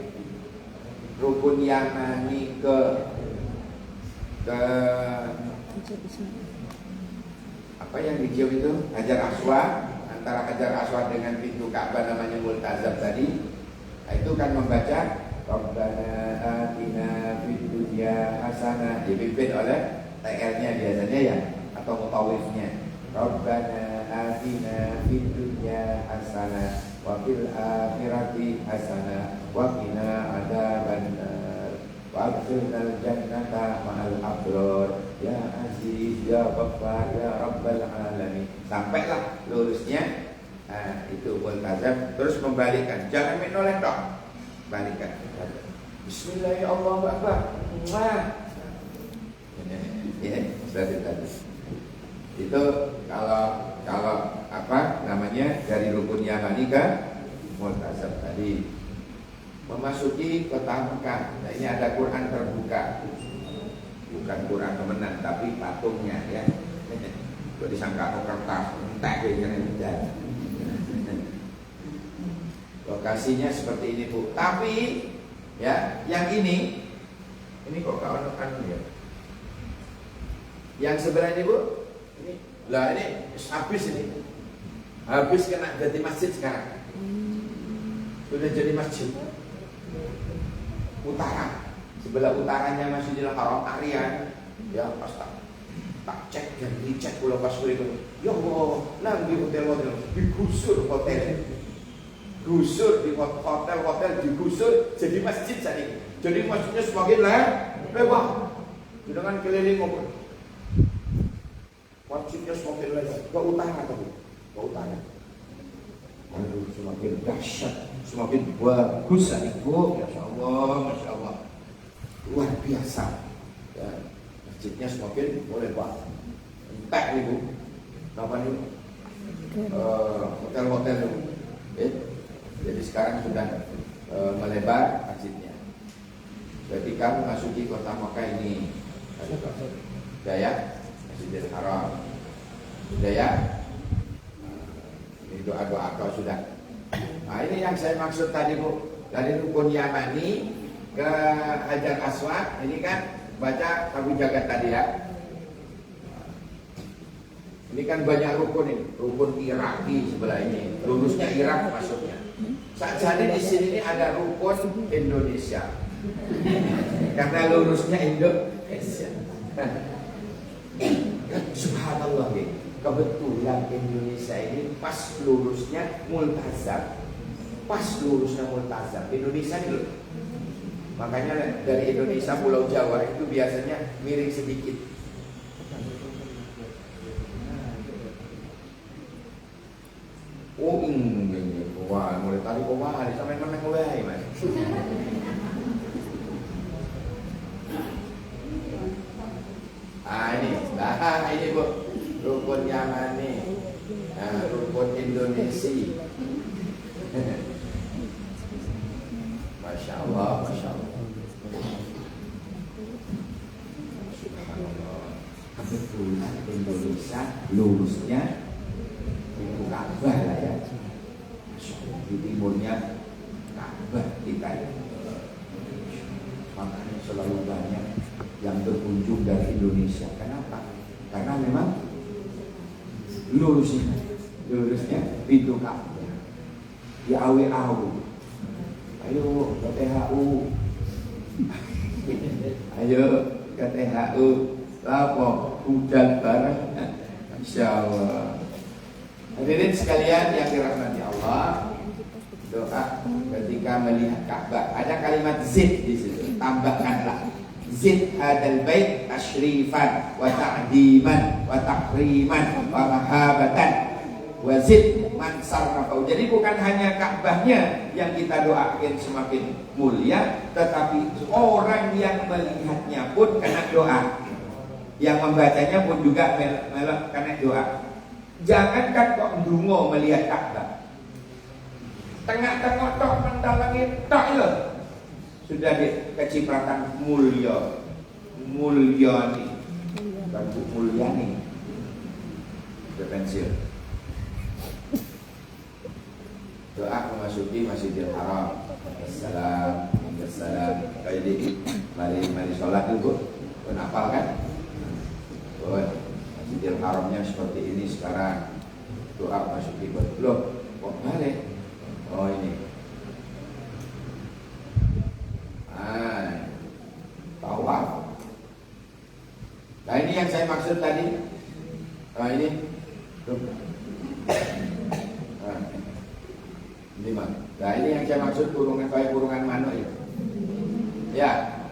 rukun Yamani ke apa yang dijauh itu Hajar Aswad, antara Hajar Aswad dengan pintu Ka'bah namanya Multazam tadi, itu kan membaca Rabbana atina fid dunya hasanah, dipimpin oleh TR-nya biasanya ya, atau mutawifnya. Rabbana atina fid dunya hasanah wa fil akhirati hasanah wa qina adzabannar wa adkhilnal jannata ma'al abrar ya aziz ya ghaffar ya rabbal alamin. Sampailah lurusnya. Nah, itu multazam. Terus membalikkan, jangan menoleh dong, balikan. Bismillahirrahmanirrahim. Ya, tadi. Itu kalau apa namanya dari rukun Yamani ke multazam tadi. Memasuki kota Mekah. Nah, ini ada Quran terbuka. Bukan Quran temenan tapi patungnya ya. Kok disangka kertas entek gitu. Lokasinya seperti ini Bu. Tapi ya, yang ini kok kawan-kawan ya. Yang sebelah ini Bu, ini habis ini. Habis kena jadi masjid sekarang. Sudah jadi masjid. Utara, sebelah utaranya Masjidil Haram Aryan. Ya, pas tak cek dan dicek pulau pas itu. Ya Allah, nang di hotel digusur hotel. Gusur di hotel digusur jadi masjid tadi. Jadi masjidnya semakin lebar. Dengan keliling maupun masjidnya semakin lebar. Ke utara tadi, ke utara. Aduh, semakin dahsyat, semakin bagus Bu. Masya Allah, luar biasa. Ya, masjidnya semakin lebar. Entek nih Bu. Apa nih? Hotel-hotel itu. Jadi sekarang sudah melebar masjidnya. Jadi kamu masuki kota Makkah ini, sudah ya, Masjidil Haram, sudah ya. Ini doa-doa kau sudah. Nah, ini yang saya maksud tadi Bu, dari rukun Yamani ke Hajar Aswad. Ini kan baca Abu Jagat tadi ya. Ini kan banyak rukun ini, rukun Iraki sebelah ini, lurusnya Irak masuknya. Saat jadi di sini ini ada rukun Indonesia, karena lurusnya Indonesia. Subhanallah, kebetulan Indonesia ini pas lurusnya multazam, Indonesia ini. Makanya dari Indonesia Pulau Jawa itu biasanya miring sedikit. Oh ini, wah mulai tadi hari sampai menang mulai mas. Ini Bu, rukun Yamani, rukun Indonesia. Masya Allah. Subhanallah. Kebetulan Indonesia lurusnya itu Ka'bah lah ya. Di timurnya Ka'bah kita ya. Makanya selalu banyak yang berkunjung dari Indonesia. Kenapa? Karena memang lurusnya pintu Ka'bah. Ya awe-awe. Ayo ke THU. Ayo ke THU. Lapo hujan bareng. Insyaallah. Hadirin sekalian yang dirahmati Allah, doa ketika melihat Ka'bah. Ada kalimat zid di situ. Tambahkanlah zid hadal bait tashrifan wa ta'diman wa takriman wa mahabatan wa zid man sarrafa. Jadi bukan hanya Ka'bahnya yang kita doakan semakin mulia, tetapi orang yang melihatnya pun kena doa, yang membacanya pun juga kena doa. Jangankan kok ndonga melihat Ka'bah, tengah-tengah tok mendalam dikit tak ya. Sudah kecipratan mulya. Mulyani. Bukan Bu Mulyani. Sudah pensiun. Doa memasuki Masjidil Haram. Assalam. Kayak di mari sholat dulu. Hafal kan? Masjidil Haramnya seperti ini sekarang. Doa masuki belum. Kok balik? Oh ini. Tawaf. Nah ini yang saya maksud tadi. Nah ini. Ini mah. Nah ini yang saya maksud kurungan kayak kurungan manuk itu. Ya.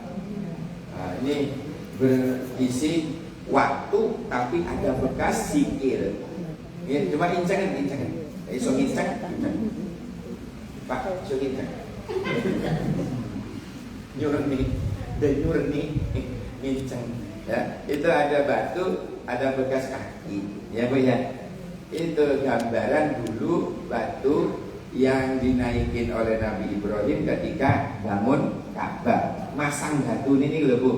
Nah ini berisi waktu tapi ada bekas sikil. Ya, cuma incangan. Iso incang. Pak, iso incang. Nyurni, incang. Ya, itu ada batu, ada bekas kaki. Ya Bu ya. Itu gambaran dulu batu yang dinaikin oleh Nabi Ibrahim ketika bangun Ka'bah. Masang batu ini loh Bu.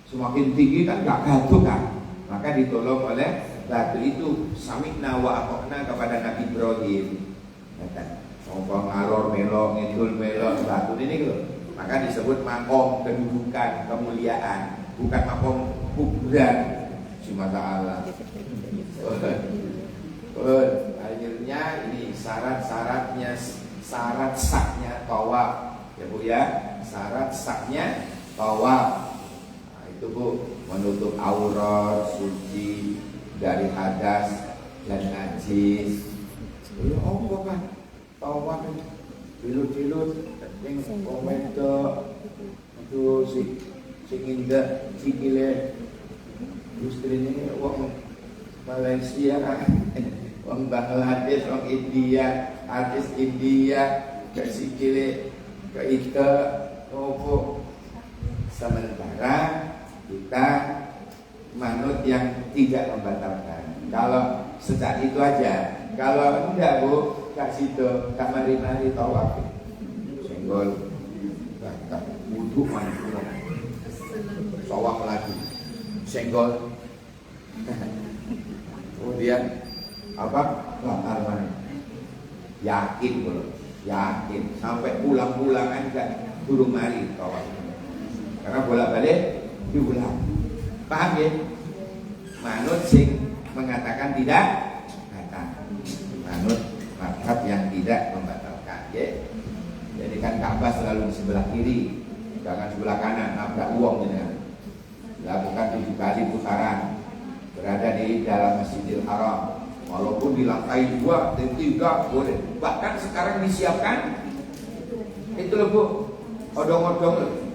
Semakin tinggi kan gak gaduh kan. Maka ditolong oleh batu itu. Sami'na wa ata'na kepada Nabi Ibrahim. Ngomong ngalor melok, ngidul melok batu ini loh. Maka disebut makom kedudukan, kemuliaan. Bukan makom kuburan. Cuma ta'ala. Akhirnya ini syarat-syaratnya, syarat sahnya tawaf. Ya Bu ya. Syarat sahnya tawaf. Itu Bu, menutup aurat, suci dari hadas dan najis. Itu apa kan? Tawaf tilut-tilut yang komentar itu si indah sikile istrinya wong Malaysia, wong Bangladesh, wong India, artis India ke sikile ke ita opo. Sementara kita manut yang tidak membatalkan. Kalau sejak itu aja. Kalau enggak Bu, kasih situ, tak mari-mari tawaf. Senggol, tak wudhu mana tawaf lagi. Senggol. Kemudian apa? Latar mana? Yakin belum? Yakin. Sampai pulang-pulangan enggak turun mari tawaf. Karena bolak-balik diulang. Paham ya? Manut sing mengatakan tidak batal. Manut mazhab yang tidak membatalkan ya. Jadi kan Ka'bah selalu di sebelah kiri, jangan sebelah kanan, nabrak uang gitu. Lakukan 7 kali putaran. Berada di dalam Masjidil Haram. Walaupun di lantai 2 dan 3 boleh. Bahkan sekarang disiapkan itu loh Bu, odong-odong.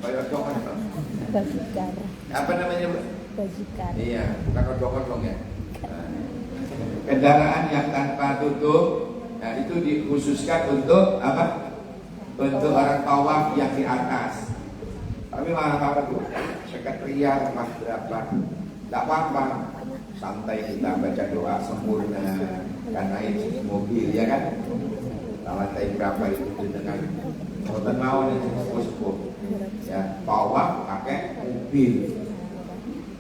Bajikan. Apa namanya Bu? Bajikan. Iya, bukan odong-odong ya. Kendaraan yang tanpa tutup, nah itu dikhususkan untuk apa? Untuk orang tawaf yang di atas. Tapi malah apa tuh? Sekretariat mas berapa? Tak apa-apa. Santai kita baca doa sempurna. Kan naik mobil ya kan? Lantai berapa itu dengan hotel mau nih sepuh-sepuh. Ya, tawaf pakai mobil.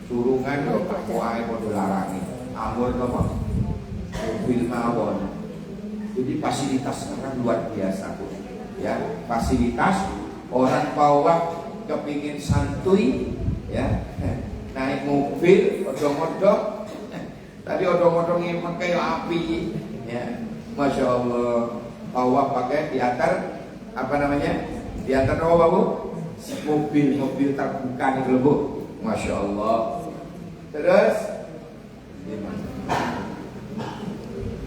Surungan kok wae padha larangi. Ampun kok mobil mawon. Jadi fasilitas sekarang luar biasa Bu. Ya, fasilitas orang tawaf kepingin santuy ya. Naik mobil odong-odong. Tadi odong-odongnya pakai api ya. Masya Allah. Tawaf pakai diantar apa namanya? Diantar apa Bu? Mobil terbuka nih Bu. Masya Allah. Terus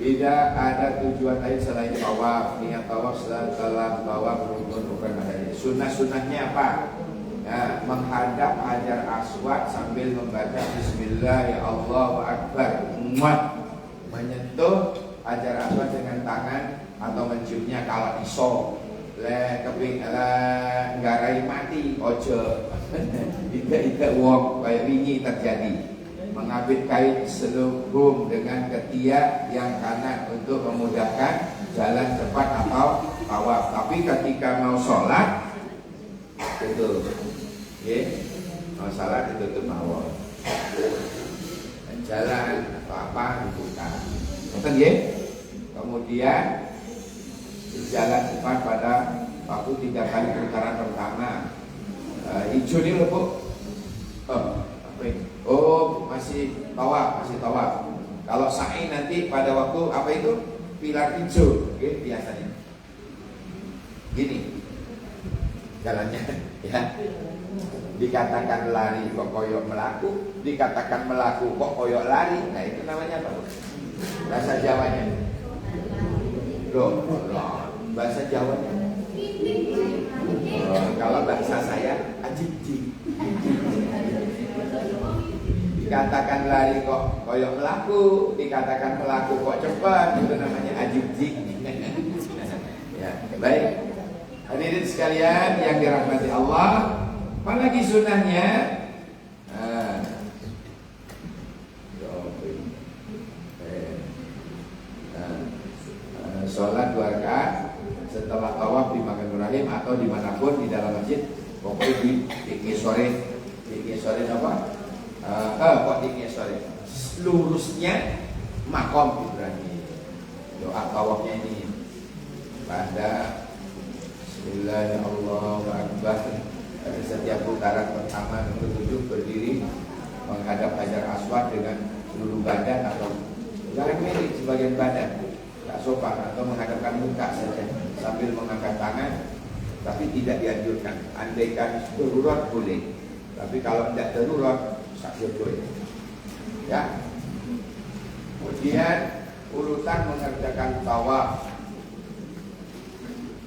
tidak ada tujuan lain selain tawaf. Niat tawaf setelah tawaf rukun bukan ada. Sunnah-sunnahnya apa? Ya, menghadap Hajar Aswad sambil membaca Bismillah ya Allahu Akbar. Menyentuh Hajar Aswad dengan tangan atau menciumnya kalau iso. Keping nggarai mati ojo. Ika wong kayak wingi terjadi. Mengapit kain seluruh dengan ketiak yang kanan untuk memudahkan jalan cepat atau tawaf. Tapi ketika mau sholat tutup, ya, mau sholat ditutup mawon. Jalan apa dibuka. Betul ya? Kemudian jalan cepat pada waktu 3 kali putaran pertama. Hijau ini loh, apa ini? Oh, masih tawaf. Kalau sa'i nanti pada waktu apa itu? Pilar hijau, okay, biasanya. Gini jalannya, ya. Dikatakan lari kok koyok melaku, dikatakan melaku kok koyok lari. Nah itu namanya apa? Bahasa Jawanya. Loh, bahasa Jawanya. Kalau bahasa saya ajib-jib. Dikatakan lari kok koyok melaku, dikatakan melaku kok cepat, itu namanya ajib-jib. Ya, baik. Hadirin sekalian yang dirahmati Allah, apalagi sunahnya? Sholat 2 rakaat setelah tawaf di Makam Ibrahim atau dimanapun di dalam masjid, pokoknya di sore apa? Kok di sore lurusnya Makam Ibrahim. Doa tawafnya ini pada Bismillahirrahmanirrahim. Setiap putaran pertama untuk duduk berdiri menghadap Hajar Aswad dengan seluruh badan atau jangan miring sebagian badan, tak sopan, atau menghadapkan muka saja sambil mengangkat tangan, tapi tidak dianjurkan. Andaikan darurat boleh, tapi kalau tidak darurat sakit boleh. Ya. Kemudian urutan mengerjakan tawaf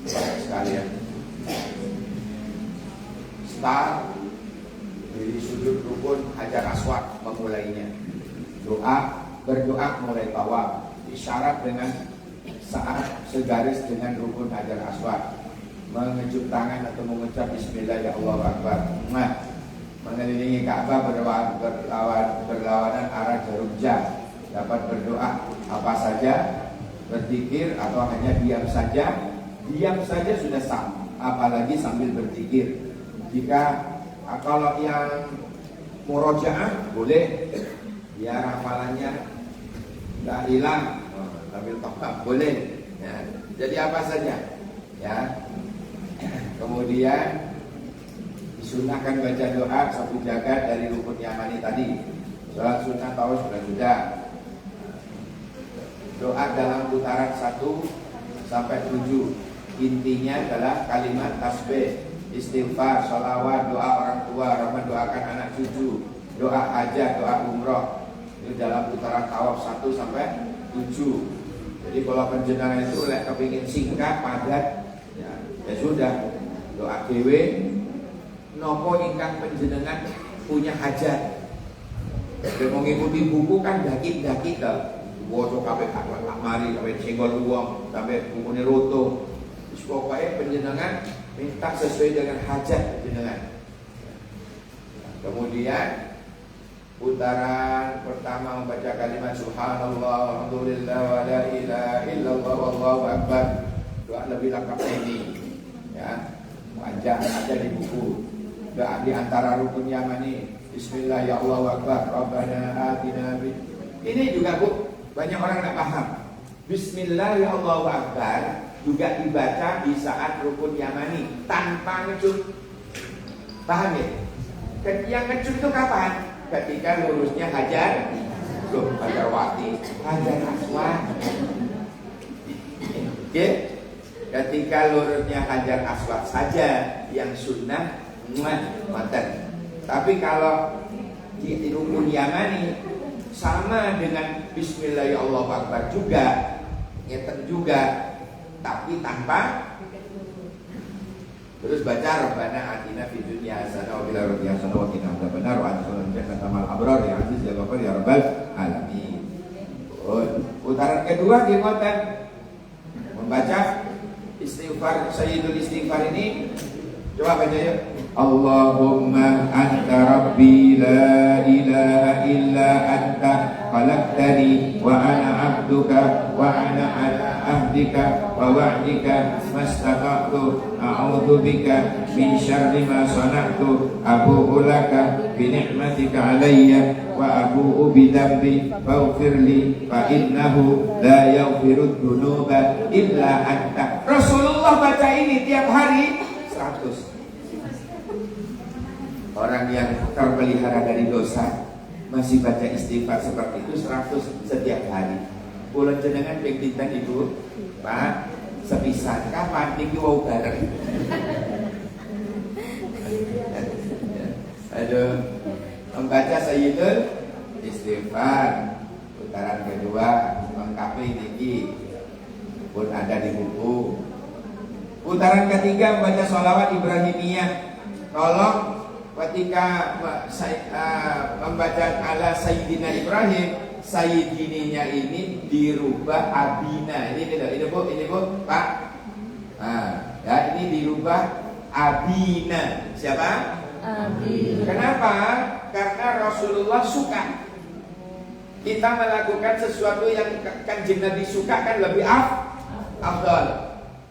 sekalian. Start dari sudut rukun Hajar Aswad memulainya. Berdoa mulai tawaf, isyarat dengan saat segaris dengan rukun Hajar Aswad, mengecup tangan atau mengucap Bismillah ya Allahu Akbar, mengelilingi Ka'bah berlawanan arah jarum jam, dapat berdoa apa saja, berzikir atau hanya diam saja sudah sah, apalagi sambil berzikir. Jika kalau yang murojaah boleh, ya hafalannya nggak hilang, sambil topak boleh. Ya, jadi apa saja, ya. Kemudian disunahkan baca doa 1 jagat dari rukun yamani tadi. Sholat sunnah tawaf sudah. Doa dalam putaran 1 sampai 7. Intinya adalah kalimat tasbih, istighfar, sholawat, doa orang tua, mendoakan anak cucu, doa hajat, doa umroh. Itu dalam putaran tawaf 1 sampai 7. Jadi kalau penjenengan itu kepingin singkat, padat, ya sudah, doa dewe. Nopo ingkang penjenengan punya hajat. Dan mengikuti buku kan dakik-dakik dah. Woco kabeh mari kabeh senggol uang sampai buku roto. Pokoknya penjenengan minta sesuai dengan hajat penjenengan. Kemudian putaran pertama membaca kalimat subhanallah alhamdulillah wa la ilaha illallah wallahu akbar. Doa lebih lengkap ini, ya. Ada di buku. Doa di antara rukun yamani, Bismillah ya Allahu akbar, Rabbana atina ini juga Bu, banyak orang tidak paham. Bismillah ya Allahu akbar juga dibaca di saat rukun yamani tanpa ngecut. Paham ya? Yang ngecut itu kapan? Ketika lurusnya Hajar Hajarwati, Hajar Aswad. Oke? Ketika lurusnya Hajar Aswad saja yang sunnah matan. Tapi kalau di rukun yamani sama dengan Bismillahirrahmanirrahim juga, ngeten juga, tapi tanpa terus baca Rabbana atina fid dunya hasanah wa fil akhirati hasanah wa qina adzabannar wa adkhilna jannata ma'al abrar ya aziz ya ghafur ya rabbal alamin. Putaran kedua di konten membaca istighfar, sayyidul istighfar ini. Coba baca ya. Allahumma anta rabbi la ilaha illa anta khalaqtani wa ana 'abduka wa ana 'ala ahdika wa wa'dika mastata'tu a'udzu bika min syarri ma sana'tu abu'u laka bi ni'matika 'alayya wa abu'u bi dhanbi faghfir li fa innahu la yaghfirud dzunuba illa anta. Rasulullah baca ini tiap hari 100. Orang yang terpelihara dari dosa masih baca istighfar seperti itu 100 setiap hari. Kula jenengan ping dinten Ibu, Pak, sepisan kapan niki wau bareng. Aduh, membaca Sayyidul Istighfar putaran kedua lengkapi niki pun ada di buku. Putaran ketiga membaca sholawat Ibrahimiyah. Tolong ketika membaca ala Sayyidina Ibrahim, Sayyidininya ini dirubah Abina. Ini Bu, Pak. Ya, ini dirubah Abina. Siapa? Abina. Kenapa? Karena Rasulullah suka. Kita melakukan sesuatu yang Kanjeng Nabi suka kan lebih afdal.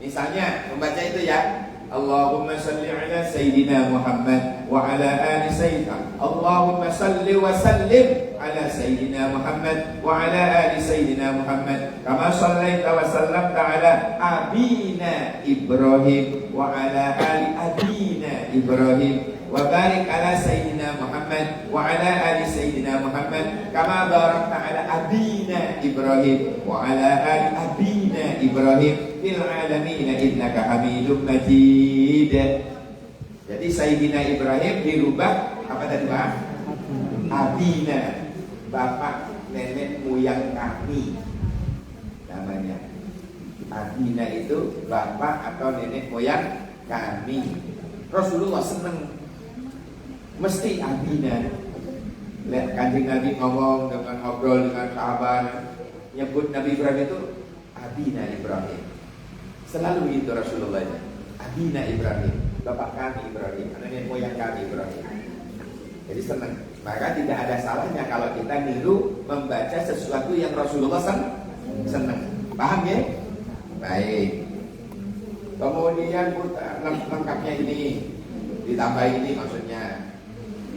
Misalnya membaca itu ya. Allahumma salli ala Sayyidina Muhammad wa ala ali Sayyidina. Allahumma salli wa sallim ala Sayyidina Muhammad wa ala ali Sayyidina Muhammad kama sallaita wa sallamta ala abina Ibrahim wa ala ali abina Ibrahim wa barik ala Sayyidina Muhammad wa ala ali Sayyidina Muhammad kama barakta ala abina Ibrahim wa ala ali abina Ibrahim fil alamin innaka Hamidum Majid. Jadi Sayyidina Ibrahim dirubah apa tadi Pak? Abina, bapak nenek moyang kami namanya. Abina itu bapak atau nenek moyang kami. Rasulullah seneng mesti Abina. Lihat Kanjeng Nabi ngomong dengan ngobrol dengan sahabat, nyebut Nabi Ibrahim itu Abina Ibrahim. Selalu itu Rasulullah. Abina Ibrahim, bapak kami Ibrahim, nenek moyang kami Ibrahim. Jadi senang. Maka tidak ada salahnya kalau kita niru membaca sesuatu yang Rasulullah senang. Paham ya? Baik. Kemudian lengkapnya ini ditambah ini maksudnya.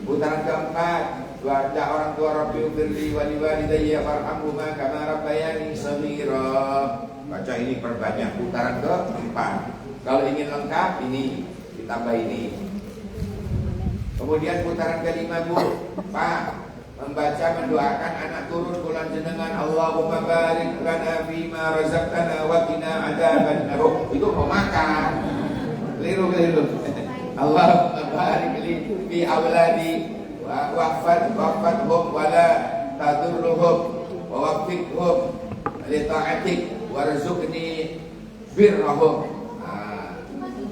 Putaran keempat, wa'ada orang tua Rabbi firli wali walidayya warhamhuma kama rabbayani shaghira. Baca ini perbanyak. Putaran keempat. Kalau ingin lengkap ini ditambah ini. Kemudian putaran kelima Bu, Pak, membaca mendoakan anak turun bulan jenengan Allahumma barik lana fima razaqtana wa qina adzabannar. Itu mau makan. Keliru. Allahumma barik li fi auladi wa waffathum wa la tadurruhum wa waffiqhum li ta'atik warzuqni birrahum.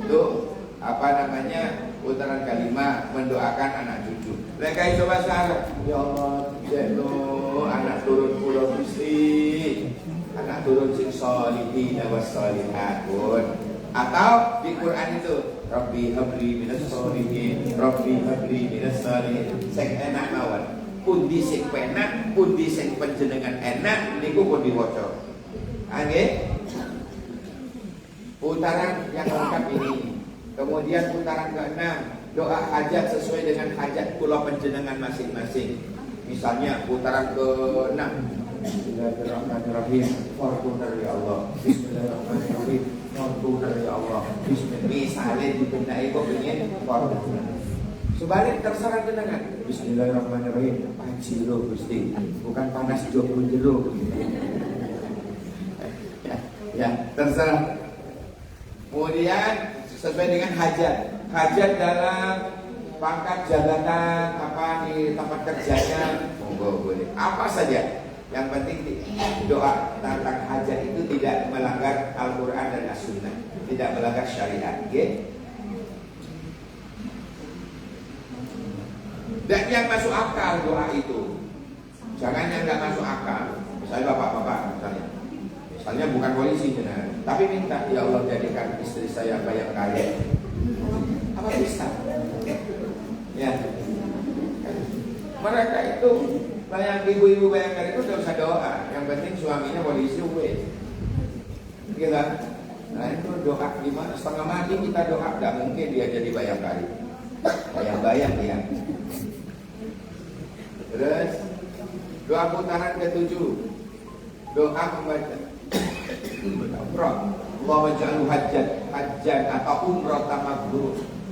Itu apa namanya? Putaran kelima mendoakan anak cucu. Mereka coba salah. Ya Allah, jeno anak turun pulau Gusti, anak turun sing sholihin was sholihatun. Atau di Quran itu, Rabbi habli minas sholihin, Rabbi habli minas sholihin. Sing enak mawon. Pundi sing penak, pundi sing panjenengan enak niku pun diwaca. Nggih. Putaran yang lengkap ini. Kemudian putaran ke-6, doa hajat sesuai dengan hajat kula panjenengan masing-masing. Misalnya putaran ke-6, Bismillahirrahmanirrahim. Fortuner ya Allah. Bismillahirrahmanirrahim. Fortuner ya Allah. Misalnya di benak kok pengen fortuner. Sebalik terserah jenengan. Bismillahirrahmanirrahim. Pajilo Gusti, bukan panas joko jero. Ya, terserah. Kemudian sesuai dengan hajat dalam pangkat jabatan apa di tempat kerjanya monggo boleh apa saja, yang penting doa tentang hajat itu tidak melanggar Al-Quran dan As-Sunnah, tidak melanggar syariat, okay? Dan yang masuk akal doa itu, jangan yang nggak masuk akal. Misalnya bapak-bapak misalnya bukan polisi benar, tapi minta ya Allah jadikan istri saya yang kaya. Apa bisa? Ya. Mereka itu yang ibu-ibu bayangkan itu tidak usah doa. Yang penting suaminya polisi, Gitu. Nah itu doa gimana? Setengah mati kita doa, tidak mungkin dia jadi bayang-bayang. Bayang-bayang dia. Terus doa putaran ke-7. Doa membaca umrah. Allahumma ja'alhu hajjan atau umrah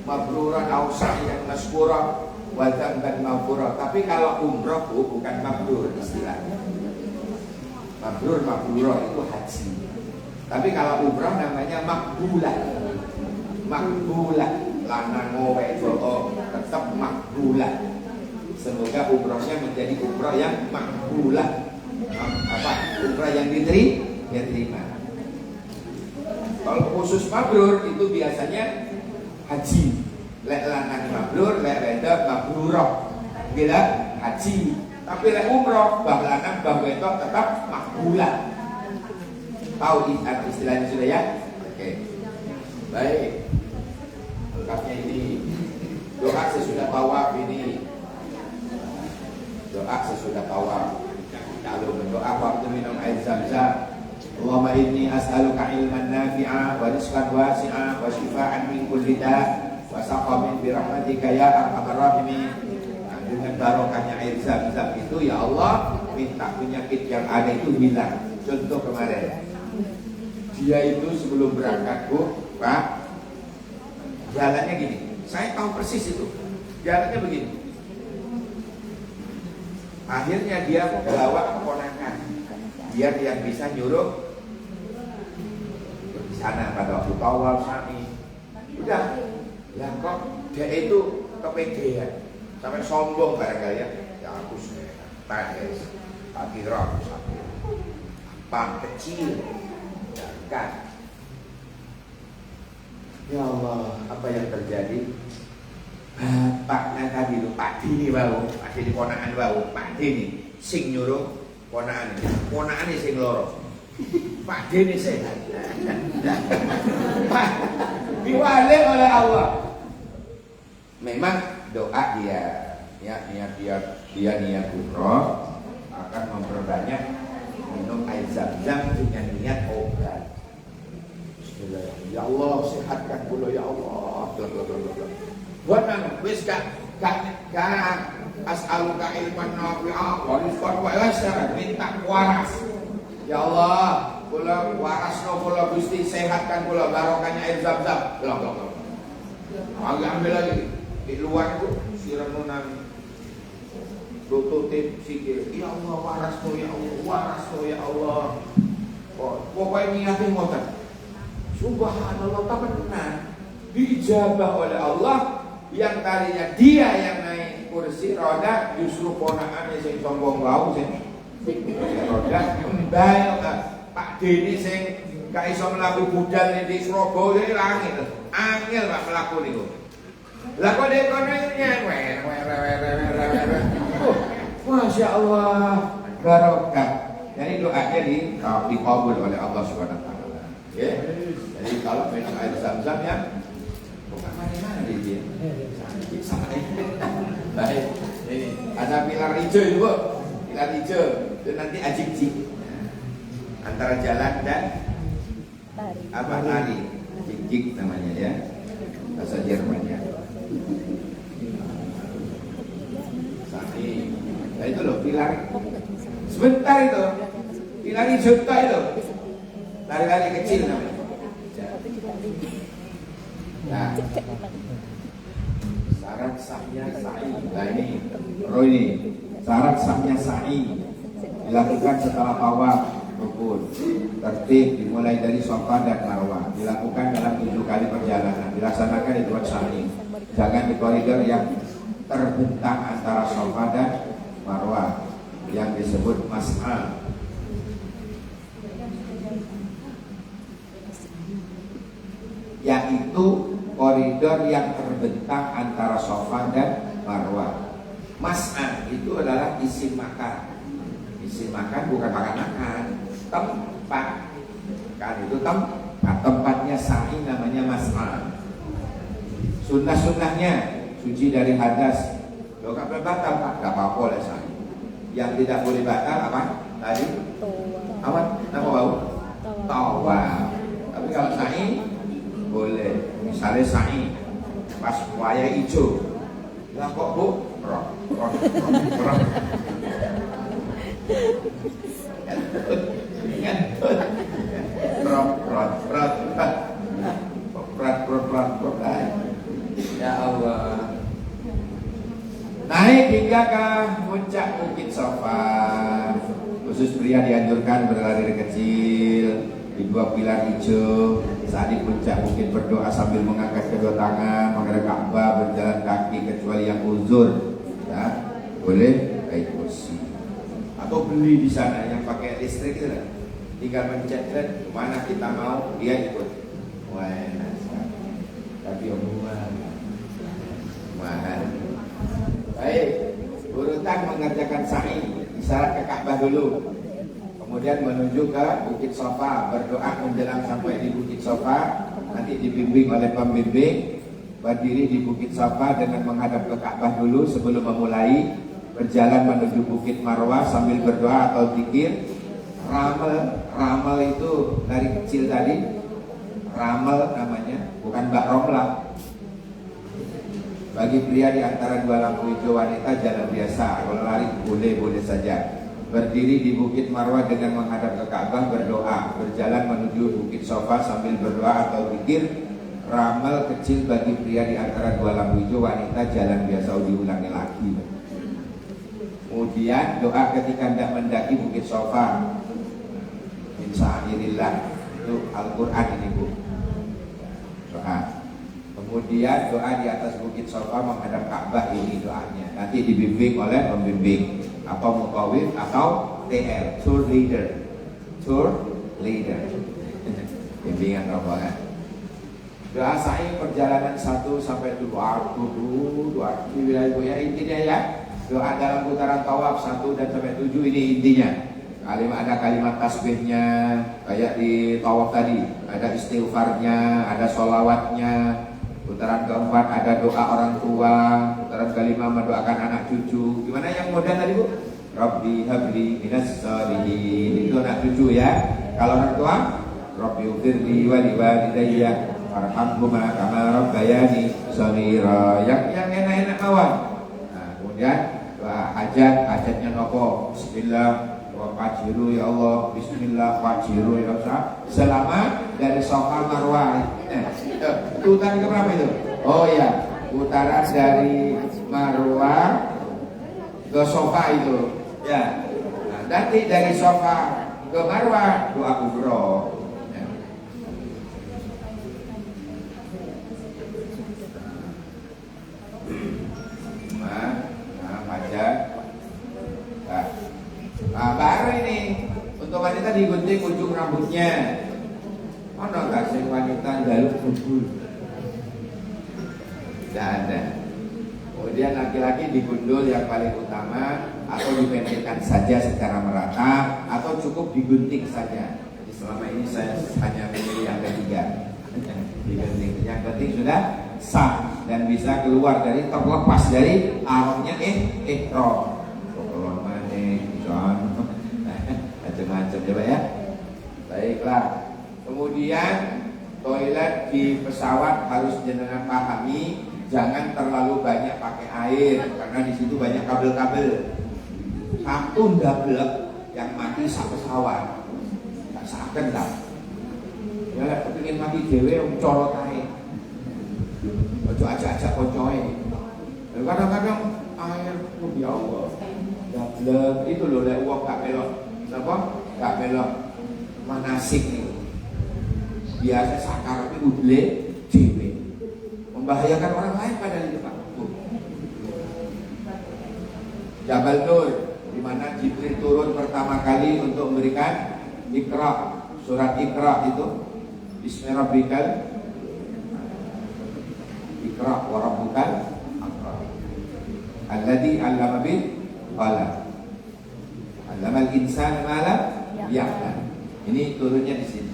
mabruran aw sa'yan masykura wa dzamban maghfura. Tapi kalau umrah bukan mabrur istilahnya. Mabrurah itu haji. Tapi kalau umrah namanya makbulah. Makbulah. Lanang wedok tetap makbulah. Semoga umrahnya menjadi umrah yang makbulah. Umrah yang diterima. Kalau khusus mabrur itu biasanya haji. Lek lanang mabrur, lek wedok mabrurah. Bila haji. Tapi lek umrah, bah lanang bah wedok tetap makbulah. Tahu istilahnya sudah ya? Oke. Baik. Lengkapnya ini doa sesudah tawaf ini. Doa sesudah tawaf. Kalau berdoa waktu minum air zam-zam. Allahumma inni as'aluka ilman nafi'a wa rizqan wasi'a wa shifaan min kulli da' wa saqamin bi rahmatika ya arhamar rahimin. Dengan barokahnya air zam-zam itu ya Allah, minta penyakit yang ada itu hilang. Contoh kemarin, dia itu sebelum berangkat, Bu, Pak, jalannya gini. Saya tahu persis itu. Jalannya begini. Akhirnya dia bawa keponakan biar dia bisa nyuruh di sana pada waktu tawaf sa'i. Udah, ya kok dia itu kepedean sampai sombong barangkali ya. Ya aku sehat, tak kira aku sakit. Pan kecil, kan? Ya Allah, apa yang terjadi? Bapaknya tadi itu Pak Dini bau, Pak Dini ponakan bau, Pak Dini sing nyuruh ponakan ini sing loro. Pak Dini sehat. Diwalik oleh Allah. Memang doa dia, ya niat umroh akan memperbanyak minum air zam-zam dengan niat obat. Bismillahirrahmanirrahim. Ya Allah sehatkan pula ya Allah. Buat nang wis gak as'aluka ilman nafi'a wa rizqan wasi'a, minta waras. Ya Allah, kula warasno kula Gusti, sehatkan kula barokahnya air zam-zam. Belum. Ambil lagi di luar itu siranunan lututip sikil. Ya Allah warasno ya Allah. Pokoknya niatin ngoten. Subhanallah, tak benar dijabah oleh Allah. Yang tadinya dia yang naik kursi roda, justru ponakannya sing sombong bau sing roda kembali Pak Dini sing gak iso mlaku budal di Surabaya iki langit. Angel Pak mlaku niku. Lah kok dek kono nyewer. Masya Allah, barokah. Jadi doanya dikabul oleh Allah Subhanahu wa taala. Ya. Jadi kalau minum air zam-zam ya bukan mana-mana dia. Sama ini. Baik. Ini ada pilar hijau itu, Bu. Pilar hijau. Itu nanti ajik-jik. Antara jalan dan lari. Ajik-jik namanya ya. Bahasa Jermannya. Sani. Nah itu loh pilar. Sebentar itu. Pilar hijau itu. Lari-lari kecil namanya. Nah, syarat sahnya sa'i. Nah ini syarat sahnya sa'i dilakukan setelah tawaf rukun. Tertib dimulai dari Safa dan Marwah. Dilakukan dalam 7 kali perjalanan. Dilaksanakan di tempat sa'i. Jangan di koridor yang terbentang antara Safa dan Marwah yang disebut mas'a. Yaitu koridor yang terbentang antara Safa dan Marwah. Mas'ah itu adalah isim makan. Isim makan bukan makan-makan, tempat. Kan itu tempat. Tempatnya sa'i namanya mas'ah. Sunnah-sunnahnya suci dari hadas. Kalau nggak boleh batal, Pak, nggak apa-apa oleh sa'i. Yang tidak boleh batal apa? Tadi? Apa? Nama bau? Tawaf. kalau sa'i boleh. Misalnya sa'i pas waya hijau, lah kok bu, roh. Ya Allah. Naik hingga ke puncak Bukit Sofa. Khusus pria dianjurkan berlari kecil di dua pilar hijau. Saat di puncak bukit berdoa sambil mengangkat kedua tangan menghadap Ka'bah, berjalan kaki kecuali yang uzur. Ya, boleh naik kursi. Atau beli di sana yang pakai listrik itu kan. Tinggal mencet mana kita mau, dia ikut. Wah, enak sekali. Tapi omongan mahal. Baik, urutan mengerjakan sa'i, isyarat ke Ka'bah dulu. Kemudian menuju ke Bukit Sofa, berdoa menjelang sampai di Bukit Sofa. Nanti dibimbing oleh pembimbing. Berdiri di Bukit Sofa dengan menghadap ke Ka'bah dulu sebelum memulai. Berjalan menuju Bukit Marwah sambil berdoa atau zikir. Ramel itu dari kecil tadi. Ramel namanya, bukan Mbak Romlah. Bagi pria di antara dua lampu hijau, wanita jalan biasa. Kalau lari boleh saja. Berdiri di Bukit Marwah dengan menghadap ke Ka'bah, berdoa. Berjalan menuju Bukit Sofa sambil berdoa atau zikir. Ramel kecil bagi pria di antara dua lampu hijau, wanita jalan biasa. Diulangi lagi. Kemudian doa ketika hendak mendaki Bukit Sofa. Insya'irillah. Itu Al-Quran ini Bu. Doa. Kemudian doa di atas Bukit Sofa menghadap Ka'bah, ini doanya. Nanti dibimbing oleh pembimbing atau mukawif atau TL, tour leader. Bimbingan rombongan. Doa sa'i perjalanan 1 sampai 2 di wilayah ya, intinya ya. Doa dalam putaran tawaf 1 dan sampai 7 ini intinya. Ada kalimat tasbihnya kayak di tawaf tadi, ada istighfarnya, ada sholawatnya. Putaran keempat ada doa orang tua. Putaran kelima mendoakan anak cucu. Gimana yang modal tadi Bu? Rabbi habli minas sholihin. Itu anak cucu ya. Kalau orang tua, Rabbi ufirli wa liwalidayya warhamhuma kama rabbayani shaghira. Yang enak-enak kawan. Nah, kemudian doa hajatnya nopo. Bismillah wa fajiru ya Allah, bismillah fajiru ya Allah. Selama dari Sofa Marwah. Putaran ke berapa itu? Oh ya, putaran dari Marwah ke Sofa itu. Ya. Nah, nanti dari Sofa ke Marwah doa kubro. Ya. Pajak. Nah, baru ini untuk wanita digunting ujung rambutnya. Mana nggak sih wanita jaluk kubur? Tidak ada. Kemudian laki-laki digundul yang paling utama atau dipendekkan saja secara merata atau cukup digunting saja. Jadi selama ini saya hanya memilih yang ketiga. Digunting. Yang penting sudah sah dan bisa keluar dari terlepas dari alamnya ihram. Macam-macam coba ya. Baiklah. Kemudian toilet di pesawat harus jenengan pahami, jangan terlalu banyak pakai air karena di situ banyak kabel-kabel. Satu double yang mati sak pesawat. Enggak saken lah. Ya lek kepengin mati dhewe colot ae. Ojo ajak-ajak koncoe. Kadang-kadang air ya Allah. Double itu loh lek wong gak melok. Apa? Gak melok manasik nih. Biasa sakar itu udle dhewe. Membahayakan orang lain pada di depan. Jabal Nur di mana Jibril turun pertama kali untuk memberikan Iqra, surat Iqra itu. Bismillahirrahmanirrahim. Iqra wa rabbukal akram. Alladzi 'allama bil qalam. 'Allamal insana ma lam ya'lam. Ini turunnya di sini.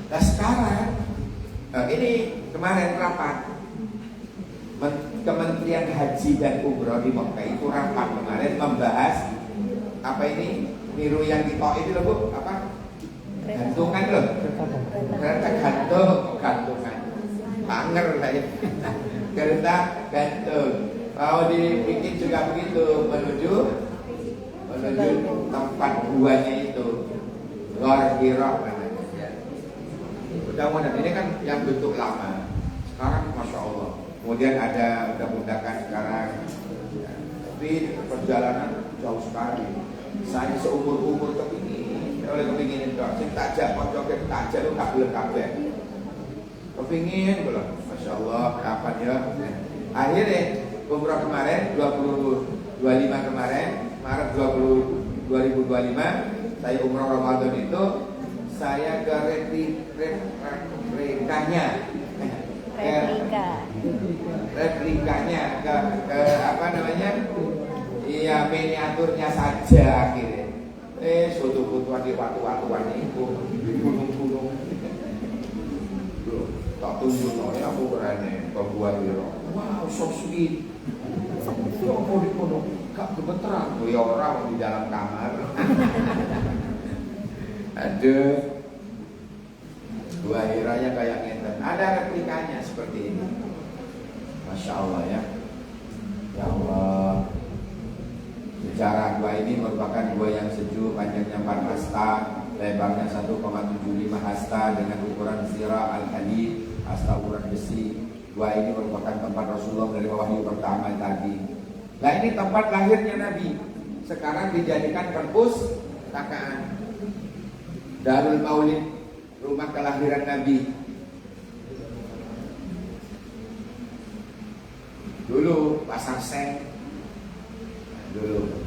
Nah sekarang ini kemarin rapat Kementerian Haji dan Umroh di Mekah itu rapat kemarin membahas apa ini niru yang di Taif itu loh Bu, apa? gantungan loh. Kereta gantungan. Panger lah ya. Kereta gantung. Kalau dibikin juga begitu, menuju tempat buahnya itu. Luar Hirah namanya. Mudah-mudahan ini kan yang bentuk lama. Sekarang Masya Allah. Kemudian ada undak-undakan sekarang. Ya, tapi perjalanan jauh sekali. Saya seumur-umur kepingin itu. Saya tajak, pocoknya tajak itu gak boleh kabeh. Kepingin belum. Masya Allah, kapan ya? Akhirnya umrah kemarin 25 kemarin Maret 2025 saya umrah Ramadan itu saya ke replikanya ke apa namanya? Iya, miniaturnya saja akhirnya. Foto-fotoan di waktu-waktuan itu di gunung-gunung. Tak tunjuk ya aku berani pembuat biro. Wow, so sweet. Yo mau di gunung, gak gemeteran. Ya orang di dalam kamar. Aduh, Gua Hiranya kayak ngeten. Ada replikanya seperti ini. Masya Allah ya. Ya Allah. Sejarah gua ini merupakan gua yang sejuk, panjangnya 4 hasta, lebarnya 1,75 hasta dengan ukuran zira al-hadid, hasta ukuran besi. Gua ini merupakan tempat Rasulullah dari wahyu pertama tadi. Nah ini tempat lahirnya Nabi. Sekarang dijadikan perpustakaan. Darul Maulid, rumah kelahiran Nabi. Dulu Pasar Seng. Dulu.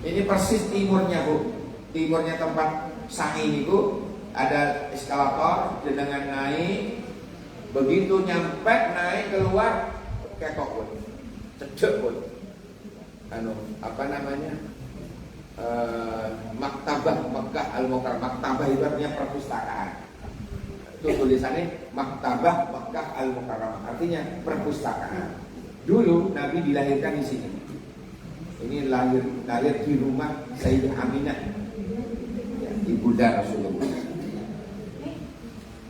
Ini persis timurnya Bu. Timurnya tempat sang ini Bu. Ada eskalator, dengan naik. Begitu nyampe naik keluar kekok pun, cedek pun. Apa namanya? Maktabah Mekah Al-Mukarramah. Maktabah itu artinya perpustakaan. Itu tulisannya Maktabah Mekah Al-Mukarramah, artinya perpustakaan. Dulu Nabi dilahirkan di sini. Ini lahir di rumah Sayyidah Aminah, ya, ibunda Rasulullah.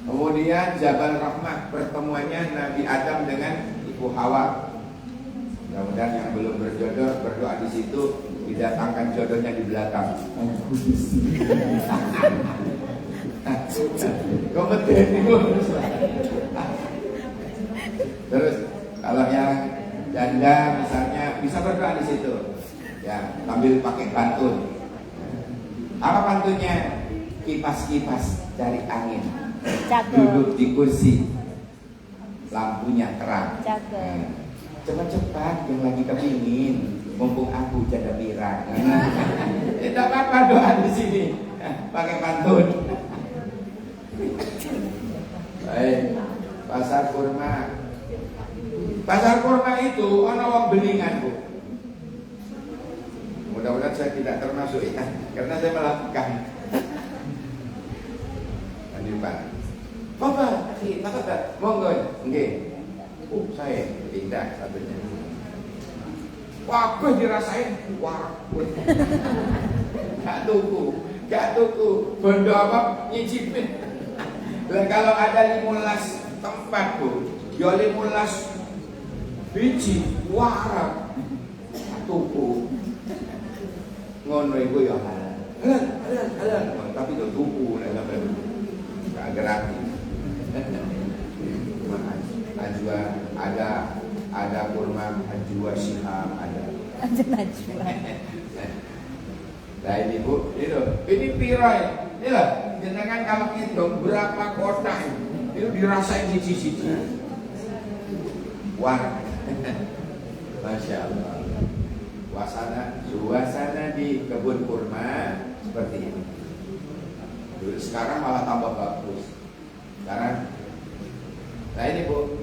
Kemudian Jabal Rahmah, pertemuannya Nabi Adam dengan Ibu Hawa. Mudah-mudahan yang belum berjodoh berdoa di situ, didatangkan jodohnya di belakang. Kompeten itu. Terus kalau yang janda misalnya bisa berdoa di situ. Ya, sambil pakai pantun. Apa pantunnya? Kipas-kipas dari angin. Duduk di kursi, lampunya terang. Cepat-cepat yang lagi kepingin, mumpung aku janda pirang. Tidak apa-apa doa di sini, pakai pantun. Baik, pasar kurma. Pasar kurma itu orang wong belingan Bu. Mudah-mudahan saya tidak termasuk ya, karena saya melakukan. Tadi Pak. Bapak, monggo, nggih. Saya pindah satunya. Wah, dirasain, wah, gak tuku, bondo apa, nyicipin. Dan kalau ada 15 tempat Bu, ya 15 biji, wah, tuku. Ngono ibu ya halal, tapi itu tuku, gak gratis. Ajwa ada kurma ajwa syiham ada. Nah ini Bu, ini pirai. Ini loh, jenengan kalau hitung berapa kotak itu dirasain siji-siji. Wah, Masya Allah. Suasana di kebun kurma seperti ini. Sekarang malah tambah bagus. Sekarang, nah ini Bu,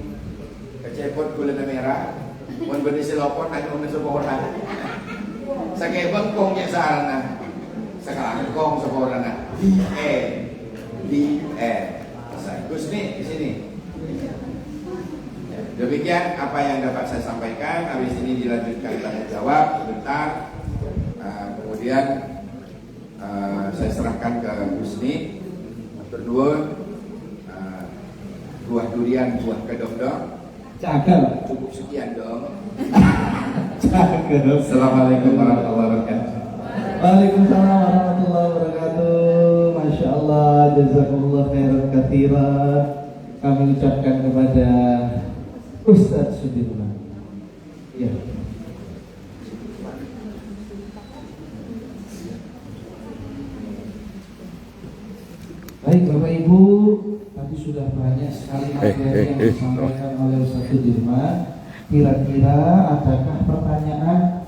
kecepot gula merah, mun benih silopon hanya sempurna. Sakit bengkongnya sarana, sekarang kong sempurna. Di Gus nih di sini. Ya, demikian apa yang dapat saya sampaikan. Habis ini dilanjutkan tanya jawab sebentar. Kemudian saya serahkan ke Gus nih Matur nuwun. Buah durian, buah kedok dong. Cakep. Cukup sekian dong. Cakep. Assalamualaikum warahmatullahi wabarakatuh. Waalaikumsalam warahmatullahi wabarakatuh. Masya Allah, jazakumullah khairan katsiran. Kami ucapkan kepada Ustadz Sudirman. Ya. Baik Bapak Ibu, tadi sudah banyak sekali materi yang disampaikan oleh Ustadz Sudirman. Kira-kira adakah pertanyaan